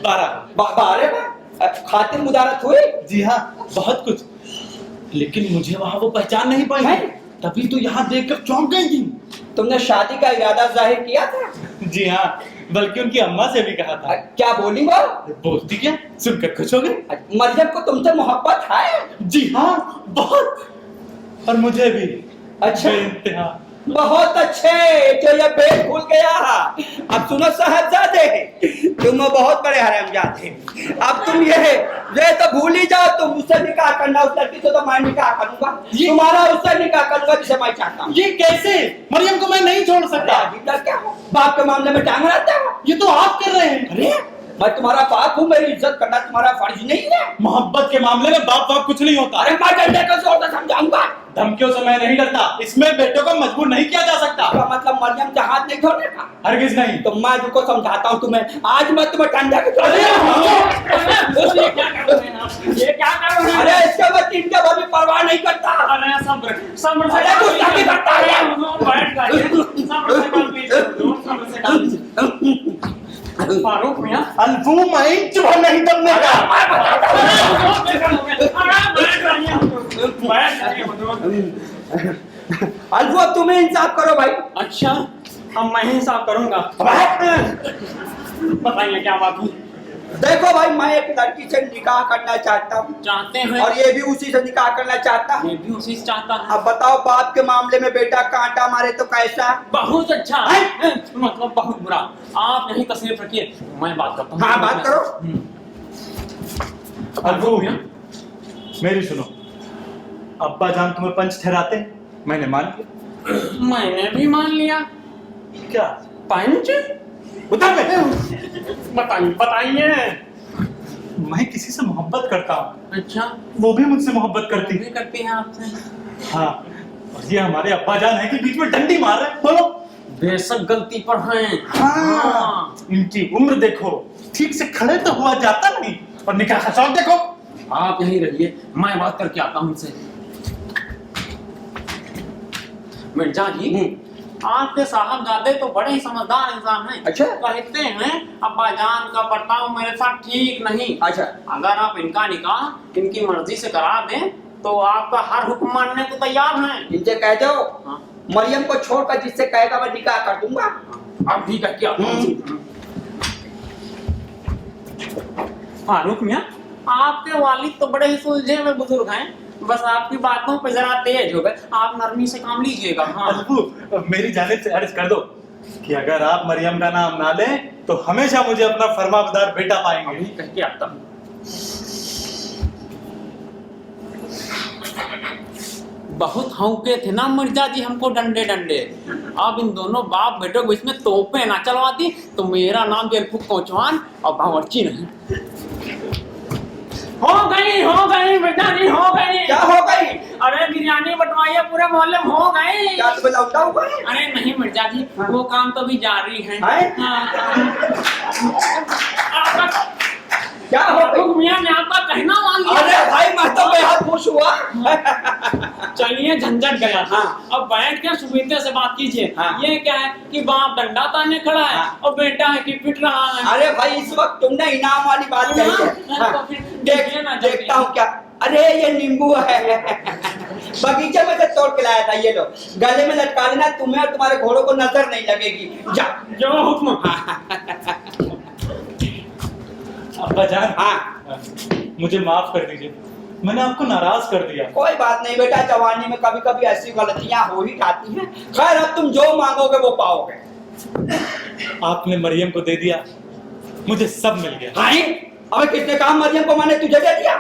12 बार खातिर मुदारत हुई? जी हाँ, बहुत कुछ। लेकिन मुझे वहाँ वो पहचान नहीं पाई, तभी तो यहाँ देखकर चौंक गई थी। तुमने शादी का इरादा जाहिर किया था? जी हाँ, बल्कि उनकी अम्मा से भी कहा था। क्या बोली वो? बोलती क्या, सुनकर खुश हो गई। मरियम को तुमसे मोहब्बत है? जी हाँ, बहुत। और मुझे भी। अच्छा, बेइंतहा। बहुत अच्छे, जो ये पेट खुल गया। अब सुनो साहबजादे, तुम बहुत बड़े हरामजादे। अब तुम ये तो भूल ही जाओ, तुम मुझसे निकाह करना, उस लड़की से तो मैं निकाह करूंगा, तुम्हारा उससे निकाह करूंगा जिसे मैं चाहता हूँ। ये कैसे? मरियम को मैं नहीं छोड़ सकता। क्या हो, बाप के मामले में टांग रहते हो? ये तो आप कर रहे हैं। अरे मैं तुम्हारा बाप हूँ, मेरी इज्जत करना तुम्हारा फर्ज नहीं है? मोहब्बत के मामले में बाप बाप कुछ नहीं होता। अरे मैं डंडे का जोर से समझाऊंगा। धमकियों से मैं नहीं डरता, इसमें बेटों को मजबूर नहीं किया जा सकता। क्या मतलब मरियम का हाथ नहीं छोड़ने का? हरगिज नहीं। तो मैं तुमको समझाता हूँ, तुम्हें आज मैं तुम्हें डंडे के जोर ये क्या कर रहे हैं? अरे इसके बाद तीन के बाद भी परवाह नहीं करता। अरे सब्र सब्र से अरे कुछ नहीं करता है। बैठ जाइए, सब्र से कर लीजिए, सब्र से कर लीजिए। फारूक मियां, अल्फूम इंच भर नहीं दबने का। अल्फू अब तुम्हें इंसाफ करो भाई। अच्छा, अब मैं ही साफ करूंगा। बताइए क्या बात हुई? देखो भाई, मैं एक लड़की से निकाह करना चाहता हूँ। चाहते हैं? और ये भी उसी से निकाह करना चाहता है। ये भी उसी से चाहता है। अब बताओ, बाप के मामले में बेटा कांटा मारे तो कैसा? बहुत अच्छा है, मतलब बहुत बुरा। आप यही तस्वीर रखिए, मैं बात करता हूँ। हाँ बात करो। अल्फूम मेरी सुनो, अब्बा जान तुम्हें पंच ठहराते हैं, मैंने मान लिया। मैंने भी मान लिया। क्या पंच? बताइए बताइए। मैं किसी से मोहब्बत करता हूँ। अच्छा, वो भी मुझसे मोहब्बत करती भी करती है आपसे? हाँ, और ये हमारे अब्बा जान है कि बीच में डंडी मार रहे हैं। बोलो। बेशक गलती पर हैं। हाँ, इनकी उम्र देखो, ठीक से खड़े तो हुआ जाता नहीं, और निकाह का शौक देखो। आप यहीं रहिए, मैं बात करके आता हूँ उनसे। मिर्जा जी, आपके साहबजादे तो बड़े ही समझदार इंसान हैं। अच्छा। कहते हैं अब्बा जान का बर्ताव मेरे साथ ठीक नहीं। अच्छा। अगर आप इनका निकाह इनकी मर्जी से करा दें तो आपका हर हुक्म मानने को तैयार हैं। इनसे कह दो, हाँ। मरियम को छोड़कर जिससे कहेगा मैं निकाह कर दूंगा। अब भी करके आता हूँ। फारूक मियां, आपके वालिद तो बड़े ही सुलझे हुए बुजुर्ग हैं, बस आपकी बातों पे जरा तेज हो गए। आप नरमी से काम लीजिएगा। हाँ। अल्फू, मेरी जानिब से अर्ज कर दो कि अगर आप मरियम का नाम ना लें तो हमेशा मुझे अपना फरमाबरदार बेटा पाएंगे। अभी कह के आता हूँ। बहुत हौके थे ना मिर्जा जी हमको डंडे डंडे। अब इन दोनों बाप बेटों को इसमें तोपे ना चलवाती तो मेरा नाम जेलफुक कोचवान और बावर्ची नहीं। हो गई मिर्जा जी, हो गई। क्या हो गई? अरे बिरयानी बंटवाइए, पूरे मोहल्ले में हो गई। क्या तुम्हें लौटा हुआ है? अरे नहीं मिर्जा जी, वो काम तो भी जारी है। क्या हो गई? मियां ने आपका कहना मान लिया। अरे भाई, मैं तो बेहद खुश हुआ। चलिए झंझट गया। हाँ। अब बैठ के सुविधा से बात कीजिए। हाँ। ये क्या है कि बाप डंडा ताने खड़ा है हाँ। और बेटा है कि पिट रहा है। अरे भाई इस वक्त तुमने इनाम वाली बात कही है। हाँ, तो फिर देखिए ना, जल्दी। देखता हूँ क्या। अरे ये नींबू है, बगीचे में से तोड़ के लाया था। ये लो, गले में लटका लेना, तुम्हें और तुम्हारे घोड़ों को नजर नहीं लगेगी। जा। जो हुक्म। अब्बा जान, हाँ, मुझे माफ कर दीजिए, मैंने आपको नाराज कर दिया। कोई बात नहीं बेटा, जवानी में कभी कभी ऐसी गलतियां हो ही जाती हैं। खैर अब तुम जो मांगोगे वो पाओगे। आपने मरियम को दे दिया, मुझे सब मिल गया। हाँ, अबे किसने कहा मरियम को मैंने तुझे दे दिया?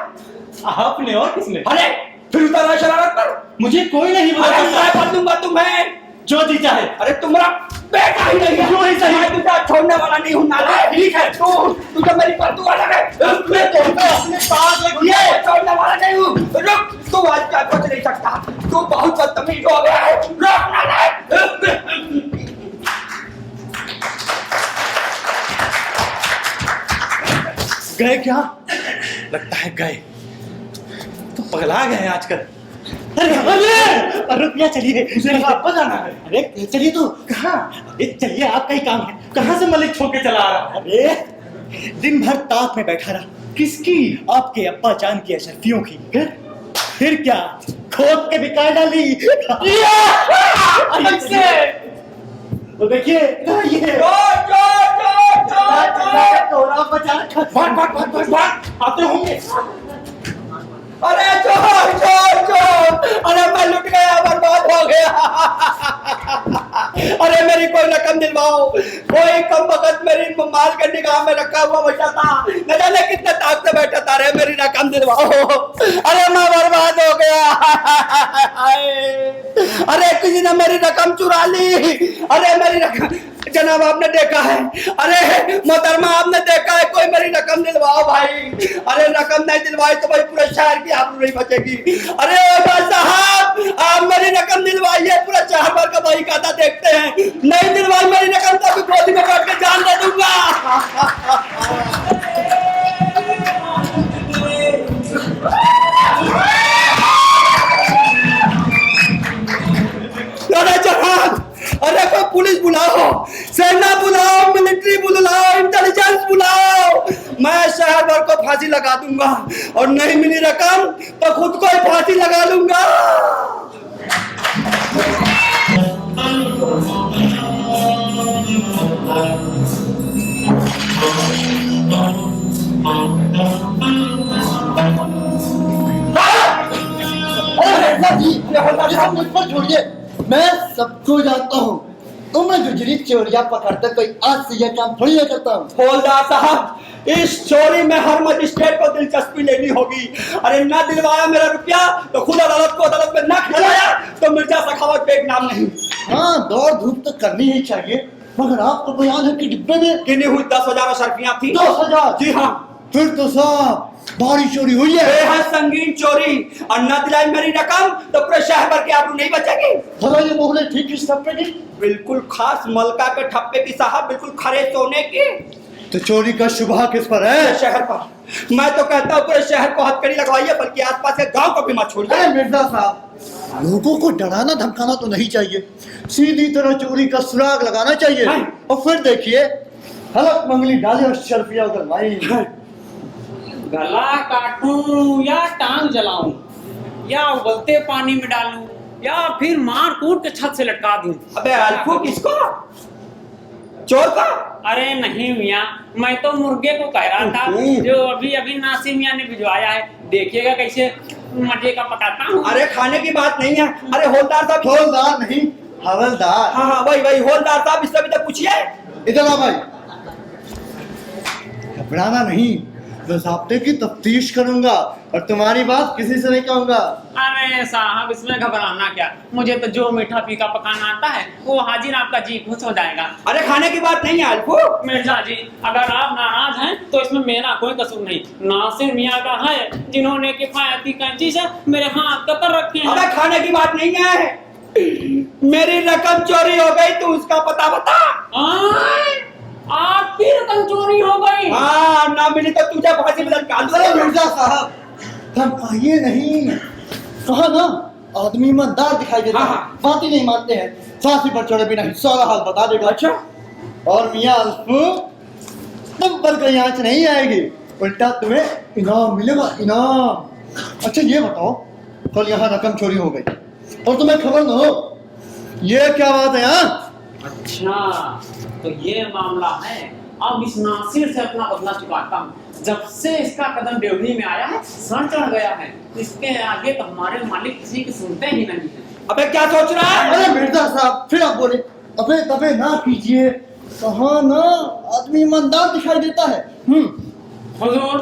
आपने और किसने? अरे फिर उतर रहा शरारत पर। मुझे कोई नहीं अरे बता मैं कर दूंगा तुम्हें, जो जी चाहे। अरे तुम्हारा बेटा ही नहीं है। क्यों ही सही? मैं तुझे छोड़ने वाला नहीं हूँ नालायक। ठीक है, तुझे मेरी पर तू अलग है। मैं तो अपने पास रखिए, छोड़ने वाला नहीं हूँ। रुक, तू आज क्या कुछ नहीं सकता। तू बहुत बदतमीज हो गया है। रुक नालायक। गए क्या? लगता है गए तो पगला गए हैं आजकल। अरे रुपया चलिए, मुझे लगा अब्बा जाना है। अरे चलिए तो। कहाँ? अरे चलिए, आपका ही काम है। कहाँ से मलिक छोके चला आ रहा है? अरे दिन भर ताक में बैठा रहा। किसकी? आपके अब्बा जान की अशरफियों की। फिर क्या, खोद के बिका डाली। ऐसे तो देखिए, ये आते होंगे। अरे चोर चोर चोर, अरे मैं लुट गया, बर्बाद हो गया। अरे मेरी कोई रकम दिलवाओ। कोई कम वक्त मेरी माल के निगाह में रखा हुआ बचा था, न जाने कितने ताक से बैठा था। अरे मेरी रकम दिलवाओ। अरे मैं बर्बाद हो गया। अरे किसी ने मेरी रकम चुरा ली। अरे मेरी रकम, जनाब आपने देखा है? अरे मोहतरमा आपने देखा है? कोई मेरी रकम दिलवाओ भाई। अरे रकम नहीं दिलवाई तो भाई पूरे शहर की आबरू नहीं बचेगी। अरे भाई साहब, आप मेरी रकम दिलवाइए, पूरा शहर भर का भाई खाता देखते हैं। नहीं दिलवाई मेरी रकम तो गोदी में बैठ के जान दे दूंगा। अरे जनाब, अरे कोई पुलिस बुलाओ, सेना बुलाओ, मिलिट्री बुलाओ, इंटेलिजेंस बुलाओ। मैं शहर भर को फांसी लगा दूंगा और नहीं मिली रकम तो खुद को ही फांसी लगा लूंगा। मुझ पर छोड़िए, मैं सबको जानता हूँ। तो मैं गुजरी चोरियां पकड़ता कोई आज से यह काम थोड़ी ना करता हूँ। हवलदार साहब, इस चोरी में हर मजिस्ट्रेट को दिलचस्पी लेनी होगी। अरे ना दिलवाया मेरा रुपया तो खुद अदालत में ना खिलाया तो मिर्जा सखावत पे एक नाम नहीं। हाँ, दौड़ धूप तो करनी ही चाहिए, मगर आपको बयान है कि डिब्बे में किन्नी हुई 10,000 शर्फियां थी। 10,000? जी हाँ। फिर तो साहब भारी चोरी हुई है। बेहद संगीन चोरी, और न दिलाई मेरी रकम तो पूरे शहर भर की आबरू नहीं बचेगी। भला ये मोहल्ले ठीक किस ठप्पे की? बिल्कुल खास मलका के ठप्पे की साहब, बिल्कुल खरे सोने की। तो चोरी का शुबहा किस पर है? शहर पर। मैं तो कहता हूँ पूरे शहर को हथकड़ी लगवाइए, बल्कि आसपास के गांव को भी मत छोड़िए। अरे मिर्जा साहब, लोगों को डराना धमकाना तो नहीं चाहिए, सीधी तरह चोरी का सुराग लगाना चाहिए। और फिर देखिए, हलक मंगली डाले और शर्फिया उगलवाई। गला काटूं या टांग जलाऊं या उबलते पानी में डालूं या फिर मार कूट के छत से लटका दूं। अबे अल्फू, किसको? चोर का? अरे नहीं मियाँ, मैं तो मुर्गे को कह रहा था जो अभी अभी नासिर मियाँ ने भिजवाया है। देखिएगा कैसे मजे का पकाता हूँ। अरे खाने की बात नहीं है। अरे हवलदार साहब। हवलदार नहीं, हवलदार। हाँ हाँ, वही वही हवलदार साहब, इससे भी तो पूछिए। इधर आ भाई। घबराना नहीं, मैं ज़ाब्ते की तफ्तीश करूंगा और तुम्हारी बात किसी से नहीं कहूंगा। अरे साहब, इसमें घबराना क्या, मुझे तो जो मीठा फीका पकाना आता है वो हाजिर, आपका जी खुश हो जाएगा। अरे खाने की बात नहीं है अल्फू। मिर्जा जी, अगर आप नाराज हैं तो इसमें मेरा कोई कसूर नहीं, नासिर मियाँ का है, जिन्होंने किफायती कैंची से मेरे हाथ कतर रखे हैं। अबे खाने की बात नहीं है, मेरी रकम चोरी हो गई तो उसका पता बता। आपकी रकम चोरी हो गई? हाँ, ना मिली तो तुझे फांसी में लटका दूंगा। अरे मिर्जा साहब, धमकाइए नहीं, कहा ना आदमी ईमानदार दिखाई देता है, बात ही नहीं मानते हैं, फांसी पर चढ़े बिना सारा हाल बता देगा। अच्छा और मियाँ अल्फू तुम पर कहीं आँच नहीं आएगी, उल्टा तुम्हें इनाम मिलेगा, इनाम। अच्छा ये बताओ, कल यहाँ रकम चोरी हो गई और तुम्हें खबर न हो, ये क्या बात है? यहाँ अच्छा तो ये मामला है। अब इस नासिर से अपना बदला चुकाता हूँ। जब से इसका कदम ड्योढ़ी में आया है, सर चढ़ गया है। इसके आगे तो हमारे मालिक किसी की सुनते ही नहीं है। अबे क्या सोच रहा है? अरे मिर्जा साहब फिर आप बोले, अबे तबे ना कीजिए, कहा ना आदमी ईमानदार दिखाई देता है। हुजूर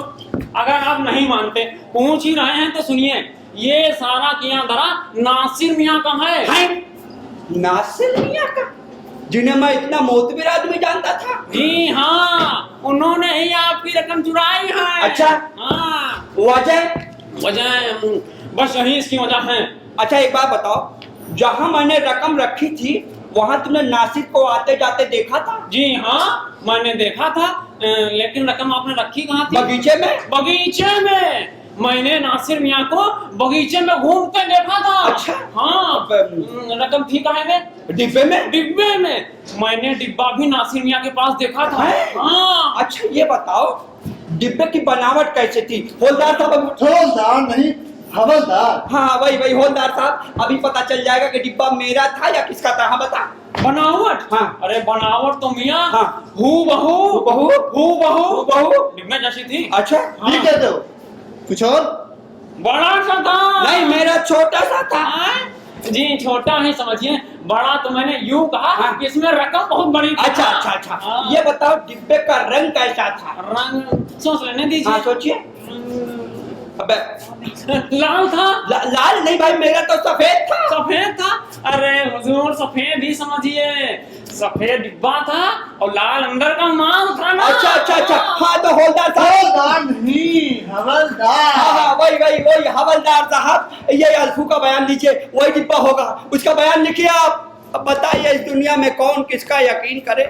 अगर आप नहीं मानते, पूछ ही रहे हैं तो सुनिए, ये सारा किया धरा नासिर मियाँ का है। नासिर मियाँ का, जिन्हें मैं इतना मोतबर आदमी जानता था। जी हाँ, उन्होंने ही आपकी रकम चुराई है। अच्छा हाँ, वजह बस यही इसकी वजह है। अच्छा एक बात बताओ, जहाँ मैंने रकम रखी थी वहाँ तुमने नासिर को आते जाते देखा था? जी हाँ, मैंने देखा था, लेकिन रकम आपने रखी कहाँ थी? बगीचे में। बगीचे में मैंने नासिर मियाँ को बगीचे में घूमते देखा था। अच्छा हाँ, रकम थी कहाँ में? डिब्बे में। डिब्बे में मैंने डिब्बा भी नासिर मियाँ के पास देखा था। हाँ। अच्छा ये बताओ, डिब्बे की बनावट कैसे थी? हवलदार साहब? हवलदार नहीं, हवलदार। हाँ वही वही हवलदार साहब, अभी पता चल जाएगा कि डिब्बा मेरा था या किसका था। हाँ बता। बनावट? हाँ। अरे बनावट तो मियाँ हाँ। हूबहू हूबहू डिब्बे जैसी थी। अच्छा ठीक कहते हो, कुछ और? बड़ा सा था। नहीं मेरा छोटा सा था। जी छोटा ही समझिए, बड़ा तो मैंने यूं कहा कि इसमें रकम बहुत बड़ी थी। अच्छा अच्छा अच्छा, ये बताओ डिब्बे का रंग कैसा था? रंग सोच लेने दीजिए। हाँ सोचिए। अबे लाल था। लाल नहीं भाई, मेरा तो सफेद था। सफेद था? अरे हुजूर सफेद ही समझिए, सफेद डिब्बा था और लाल अंदर का माल था ना। अच्छा अच्छा अच्छा, हाँ तो हवलदार साहब। हवलदार नहीं, हवलदार। हाँ वही वही वही हवलदार साहब, ये अल्फू का बयान लीजिए, वही डिब्बा होगा, उसका बयान लिखिए आप। अब बताइए इस दुनिया में कौन किसका यकीन करे?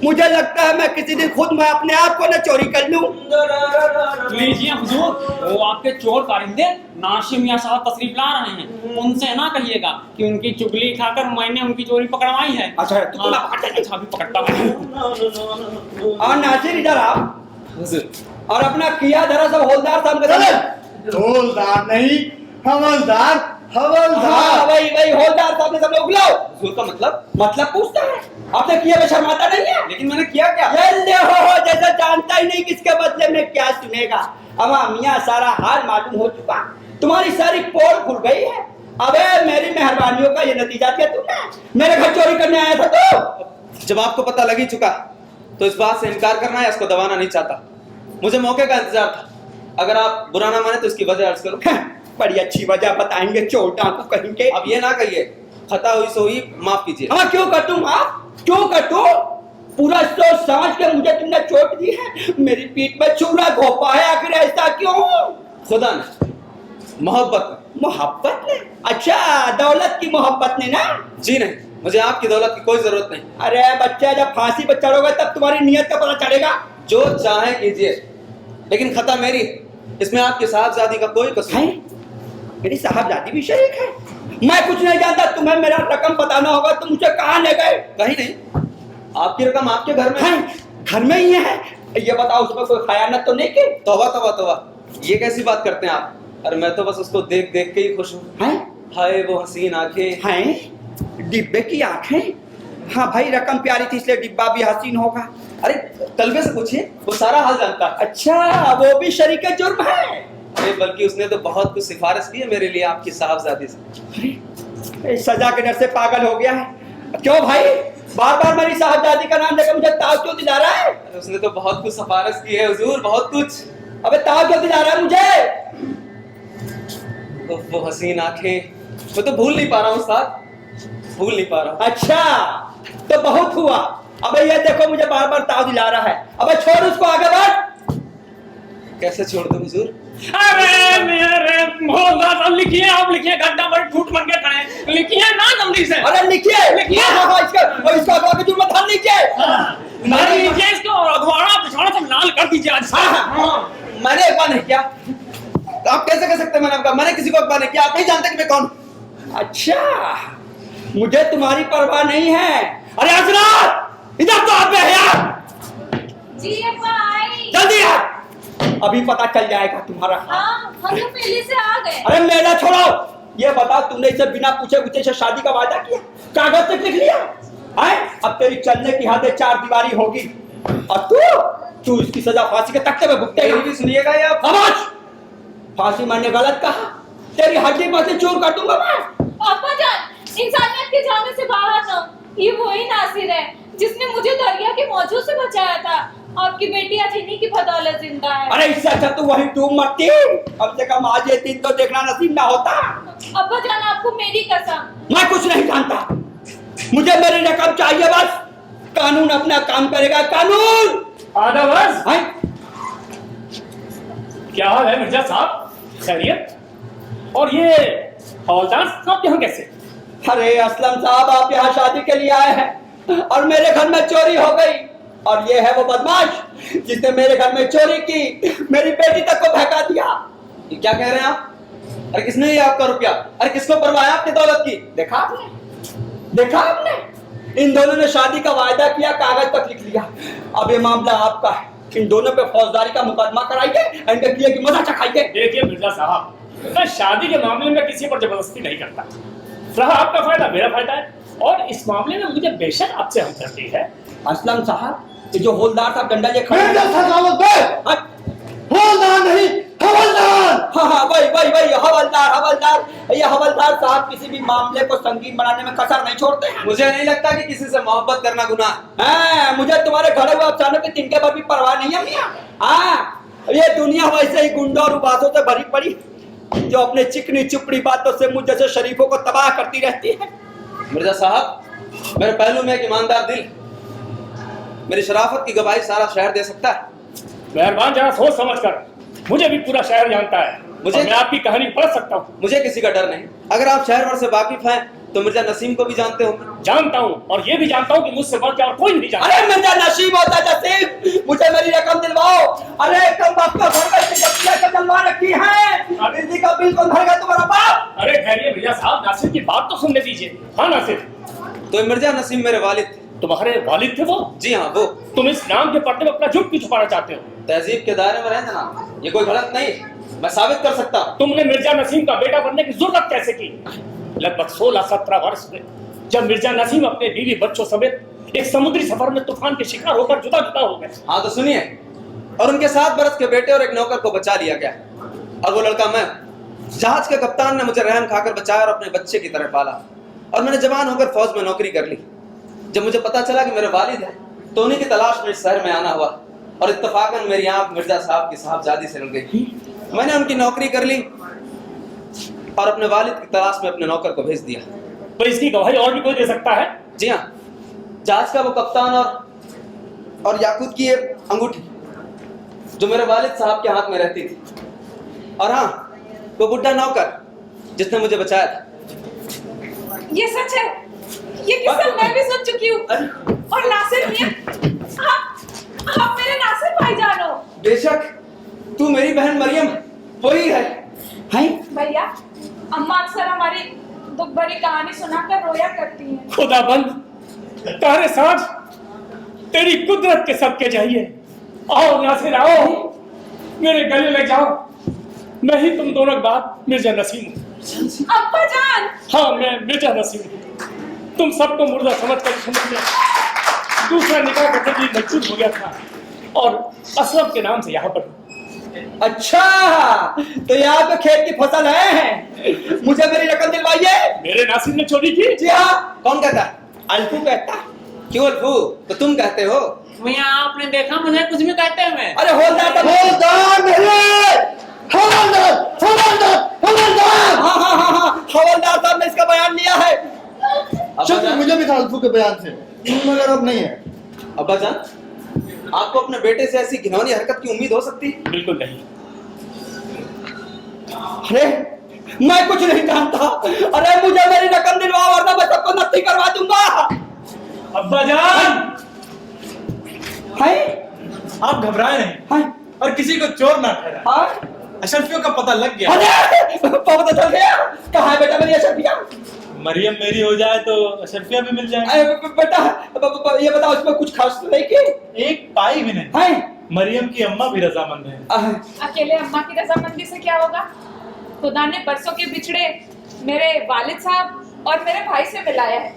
मुझे लगता है मैं किसी दिन खुद मैं अपने आप को न चोरी कर लूं। लीजिए हुजूर, वो आपके चोर कारिंदे नासिर मियाँ साहब तशरीफ ला रहे हैं। उनसे ना कहिएगा कि उनकी चुगली खाकर मैंने उनकी चोरी पकड़वाई है। अच्छा तो अच्छा भी पकड़ता हूँ। और नासिर इधर आओ और अपना किया धरा सब हवलदार साहब के सामने। हवलदार नहीं, हवलदार, हवलदार। हाँ वही वही हवलदार साहब ने सब लोग बुलाओ। हुजूर का मतलब पूछता है, आपने किया में शर्माता नहीं है? लेकिन मैंने किया क्या? हो जैसा जानता ही नहीं किसके बदले में क्या सुनेगा। अब मियाँ सारा हाल मालूम हो चुका, तुम्हारी सारी पोल खुल गई है। अबे मेरी मेहरबानियों का ये नतीजा दिया तुमने, मेरे घर चोरी करने आया था तो। जब आपको पता लग ही चुका तो इस बात से इनकार करना या इसको दबाना नहीं चाहता। मुझे मौके का इंतजार था, अगर आप बुरा ना माने तो इसकी वजह अर्ज करो। बड़ी अच्छी वजह बताएंगे चोर डाकू कहेंगे। अब ये ना कहिए खता हुई सो हुई, माफ कीजिए। हाँ क्यों कटूं माफ, क्यों कटूं? पूरा सोच समझ के मुझे तुमने चोट दी है, मेरी पीठ में चूड़ा घोपा है, आखिर ऐसा क्यों? खुदा ने, मोहब्बत ने? अच्छा दौलत की मोहब्बत ने ना? जी नहीं, मुझे आपकी दौलत की कोई जरूरत नहीं। अरे बच्चा जब फांसी पर चढ़ोगे तब तुम्हारी नियत का पता चलेगा। जो चाहे कीजिए, लेकिन खता मेरी, इसमें आपकी साहबजादी का कोई कसूर नहीं। मेरी साहबजादी भी शरीक है? मैं कुछ नहीं जानता, तुम्हें मेरा रकम बताना होगा। तुम मुझे कहाँ ले गए? कहीं नहीं, आपकी रकम आपके घर में है। घर में ही है? ये बताओ उसमें कोई खयानत तो नहीं की? तौबा तौबा तौबा, ये कैसी बात करते हैं आप? अरे मैं तो बस उसको देख देख के ही खुश हूँ। हाय वो हसीन आंखें हैं, डिब्बे की आंखें। हाँ भाई रकम प्यारी थी इसलिए डिब्बा भी हसीन होगा। अरे तलबे से पूछिए, वो सारा हाल जानता है। अच्छा वो भी शरीक जुर्म है? अरे बल्कि उसने तो बहुत कुछ सिफारिश की है मेरे लिए आपकी साहबजादी से। सजा के डर से पागल हो गया है। क्यों भाई बार बार मेरी साहबजादी का नाम लेकर मुझे ताव क्यों दिला रहा है? उसने तो बहुत कुछ सिफारिश की है हुजूर, बहुत कुछ। अबे ताव क्यों दिला रहा है मुझे? वो हसीन आंखें, मैं तो भूल नहीं पा रहा हूँ साहब, भूल नहीं पा रहा हूँ। अच्छा तो बहुत हुआ। अबे ये देखो मुझे बार बार ताव दिला रहा है। अबे छोड़ उसको, आगे बढ़। कैसे छोड़ दूं हुजूर? अरे मेरे हवलदार लिखिए, आप लिखिए, गड्ढा बड़े ठूठ बन के खड़े, लिखिए ना जल्दी से। अरे लिखिए। हाँ इसका अगवा के जुर्म मत लीजिए। नहीं लीजिए इसको, अगवाड़ा पिछवाड़ा सब लाल कर दीजिए आज। मैंने अगवा नहीं किया। आप कैसे कह सकते हैं मैंने अगवा? मैंने किसी को अगवा नहीं किया। आप नहीं जानते कि मैं कौन हूं। अच्छा, मुझे तुम्हारी परवाह नहीं है। अरे हजरत, इधर तो आप यार, जी अब्बा आई। जल्दी आ, अभी पता चल जाएगा तुम्हारा। हाँ, हम तो पहले से आ गए। अरे मेला छोड़ो, ये बताओ तुमने इसे बिना पूछे पूछे से शादी का वादा किया, कागज तक लिख लिया है? अब तेरी चलने की हद 4 दीवारी होगी और तू इसकी सजा फांसी के तख्ते पे भुगतेगा। भी सुनिएगा या खामोश, फांसी मारने गलत कहा, तेरी हड्डी पासी चोर कर दूंगा मैं। अब्बा जान, इंसानियत के जाने से बाहर ना, ये वही नासिर है जिसने मुझे दरिया के मौजों से बचाया था। आपकी बेटी आज इन्हीं की बदौलत जिंदा है। अरे इससे अच्छा तू वहीं डूब मरती, कम से कम आज ये दिन तो देखना नसीब ना होता। अब्बा जान, आपको मेरी कसम। मैं कुछ नहीं जानता, मुझे मेरी रकम चाहिए बस। कानून अपना काम करेगा, कानून। आदाब। हैं? क्या हाल है मिर्जा साहब, खैरियत? और ये हवलदार साहब यहाँ कैसे? अरे असलम साहब, आप यहाँ शादी के लिए आए हैं और मेरे घर में चोरी हो गई, और ये है वो बदमाश जिसने मेरे घर में चोरी की, मेरी बेटी तक को बहका दिया। ये क्या कह रहे हैं आप? अरे किसने ये आपका रुपया? अरे किसको परवाह है आपकी दौलत की? देखा आपने, देखा आपने, इन दोनों ने शादी का वायदा किया, कागज तक लिख लिया। अब ये मामला आपका है, इन दोनों पे फौजदारी का मुकदमा कराइए, इनके किए की मजा चखाइए। देखिए मिर्जा साहब, मैं शादी के मामले में किसी पर जबरदस्ती नहीं करता। रहा आपका फायदा मेरा फायदा है, और इस मामले में मुझे बेशक आपसे हमदर्दी है। असलम साहब, ये जो हवलदार साहब डंडा ले खड़े मेरा हैं, सजावट बे, हवलदार नहीं, हवलदार। हाँ वही हवलदार। ये हवलदार साहब किसी भी मामले को संगीन बनाने में कसर नहीं छोड़ते हैं। मुझे नहीं लगता कि किसी से मोहब्बत करना गुनाह है। मुझे तुम्हारे घरे हुए अफसानों के तिनके पर भी परवाह नहीं है मियां। हाँ, ये दुनिया वैसे ही गुंडों और उबासों से भरी पड़ी, जो अपने चिकनी चुपड़ी बातों से मुझ जैसे शरीफों को तबाह करती रहती है। मिर्जा साहब, मेरे पहलू में एक ईमानदार दिल, मेरी शराफत की गवाही सारा शहर दे सकता है। मेहरबान, जरा सोच समझ कर, मुझे भी पूरा शहर जानता है, मैं आपकी कहानी पढ़ सकता हूँ। मुझे किसी का डर नहीं। अगर आप शहर भर से वाकिफ हैं तो मिर्जा नसीम को भी जानते होंगे। जानता हूँ, और ये भी जानता हूँ कि मुझसे बढ़ के और कोई नहीं जानता। अरे मिर्जा नसीम होता नसीम, मुझे मेरी रकम दिलवाओ। अरे कम बाप का घर में सिक्का डलवा रखी है, बिजली का बिल कौन भरेगा तुम्हारा बाप? अरे ठहरिए मिर्जा साहब, नासिर की बात तो सुनने दीजिए। हाँ नासिर, तो मिर्जा नसीम मेरे वालिद थे। तुम्हारे वालिद थे वो? जी हाँ, वो। तुम इस नाम के पर्दे में अपना झूठ क्यों छुपाना चाहते हो? तहजीब के दायरे में रहना ना, ये कोई गलत नहीं, मैं साबित कर सकता हूँ। तुमने मिर्जा नसीम का बेटा बनने की जरूरत कैसे की? लगभग 16-17 वर्ष में जब मिर्जा नसीम अपने बीवी बच्चों समेत एक समुद्री सफर में तूफान के शिकार होकर जुदा जुदा हो गए। हाँ तो सुनिए, और उनके 7 बरस के बेटे और एक नौकर को बचा लिया गया, और वो लड़का मैं। जहाज के कप्तान ने मुझे रहम खाकर बचाया और अपने बच्चे की तरह पाला, और मैंने जवान होकर फौज में नौकरी कर ली। जब मुझे पता चला कि मेरे वालिद हैं, तो उन्हीं की तलाश में इस शहर में आना हुआ, और इत्तेफाकन मेरी आंख मिर्जा साहब की साहबजादी से लग गई। मैंने उनकी नौकरी कर ली और अपने वालिद की तलाश में अपने नौकर को भेज दिया। तो इसकी गवाही और भी कोई दे सकता है? जी हाँ, जहाज का वो कप्तान और याकूत की ये अंगूठी जो मेरे वालिद साहब के हाथ में रहती थी, और हाँ, वो बुढ़ा नौकर जिसने मुझे बचाया था। ये सच है, ये किस्सा मैं भी सुन चुकी हूँ। और नासिर मियां, आप मेरे नासिर भाईजान हो। बेशक, तू मेरी बहन मरियम वही है। भैया, अम्मा अक्सर हमारी दुख भरी कहानी सुनाकर रोया करती हैं। खुदाबंद, तारे साथ तेरी कुदरत के सबके जाइए। आओ नासिर, आओ, मेरे गले लग जाओ। मैं ही तुम दोनों के बाप मिर्जा नसीम हूँ। अब्बा जान। हाँ, मैं मिर्जा नसीम हूँ। तुम सबको मुर्दा समझ कर समझ लिया। दूसरा निकाह करने के लिए मजबूर हो गया था, और असलम के नाम से यहाँ पर। अच्छा, तो यहाँ पे खेत की फसल है, मुझे मेरी रकम दिलवाइए। मेरे नासिर ने चोरी की? जी हाँ। कौन कहता है? अल्फू कहता। क्यों अल्फू? तो तुम कहते हो। मियां, आपने देखा मुझे कुछ भी कहते हुए? अरे हवलदार नहीं, हवलदार। हाँ, हवलदार साहब ने इसका बयान लिया है। शक मुझे भी था अल्फू के बयान से, मगर अब नहीं है। अब्बा जान, आपको अपने बेटे से ऐसी घिनौनी हरकत की उम्मीद हो सकती है? बिल्कुल नहीं। अरे मैं कुछ नहीं जानता। अरे मुझे मेरी रकम दिलवाओ वरना मैं सबको नत्थी करवा दूंगा। अब्बा जान, आप घबराए नहीं, और किसी को चोर ना ठहराए। अशरफियों का पता लग गया। अरे पता चल गया। कहाँ है बेटा मेरी अशरफिया? मरियम मेरी हो जाए तो अशरफिया भी मिल जाए। बेटा ये बताओ इसमें कुछ खास तो नहीं की? एक पाई भी नहीं है। मरियम की अम्मा भी रजामंद है। अकेले अम्मा की रजामंदी से क्या होगा? खुदा ने बरसों के बिछड़े मेरे वालिद साहब और मेरे भाई से मिलाया है,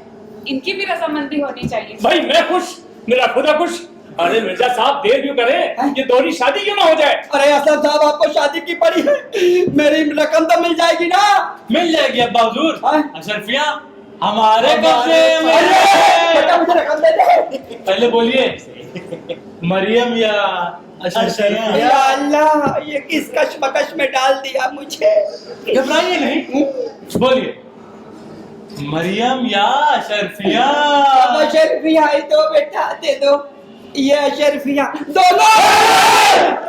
इनकी भी रजामंदी होनी चाहिए। भाई मैं खुश, मेरा खुदा खुश। अरे मिर्जा साहब देर क्यों करें, ये दोहरी शादी क्यों ना हो जाए? अरे असद साहब आपको शादी की पड़ी है, मेरी रकम तो मिल जाएगी ना? मिल जाएगी अब्बा हुजूर। हाँ? अशरफिया हमारे कब्जे में बेटा है। मुझे रकम दे दे। पहले बोलिए मरियम या अशरफिया? या अल्लाह ये किस कशमकश में डाल दिया मुझे। घबराइए नहीं, बोलिए मरियम या अशरफिया? अब अशरफिया ही दो बेटा, दे दो। ये अशरफिया दोनों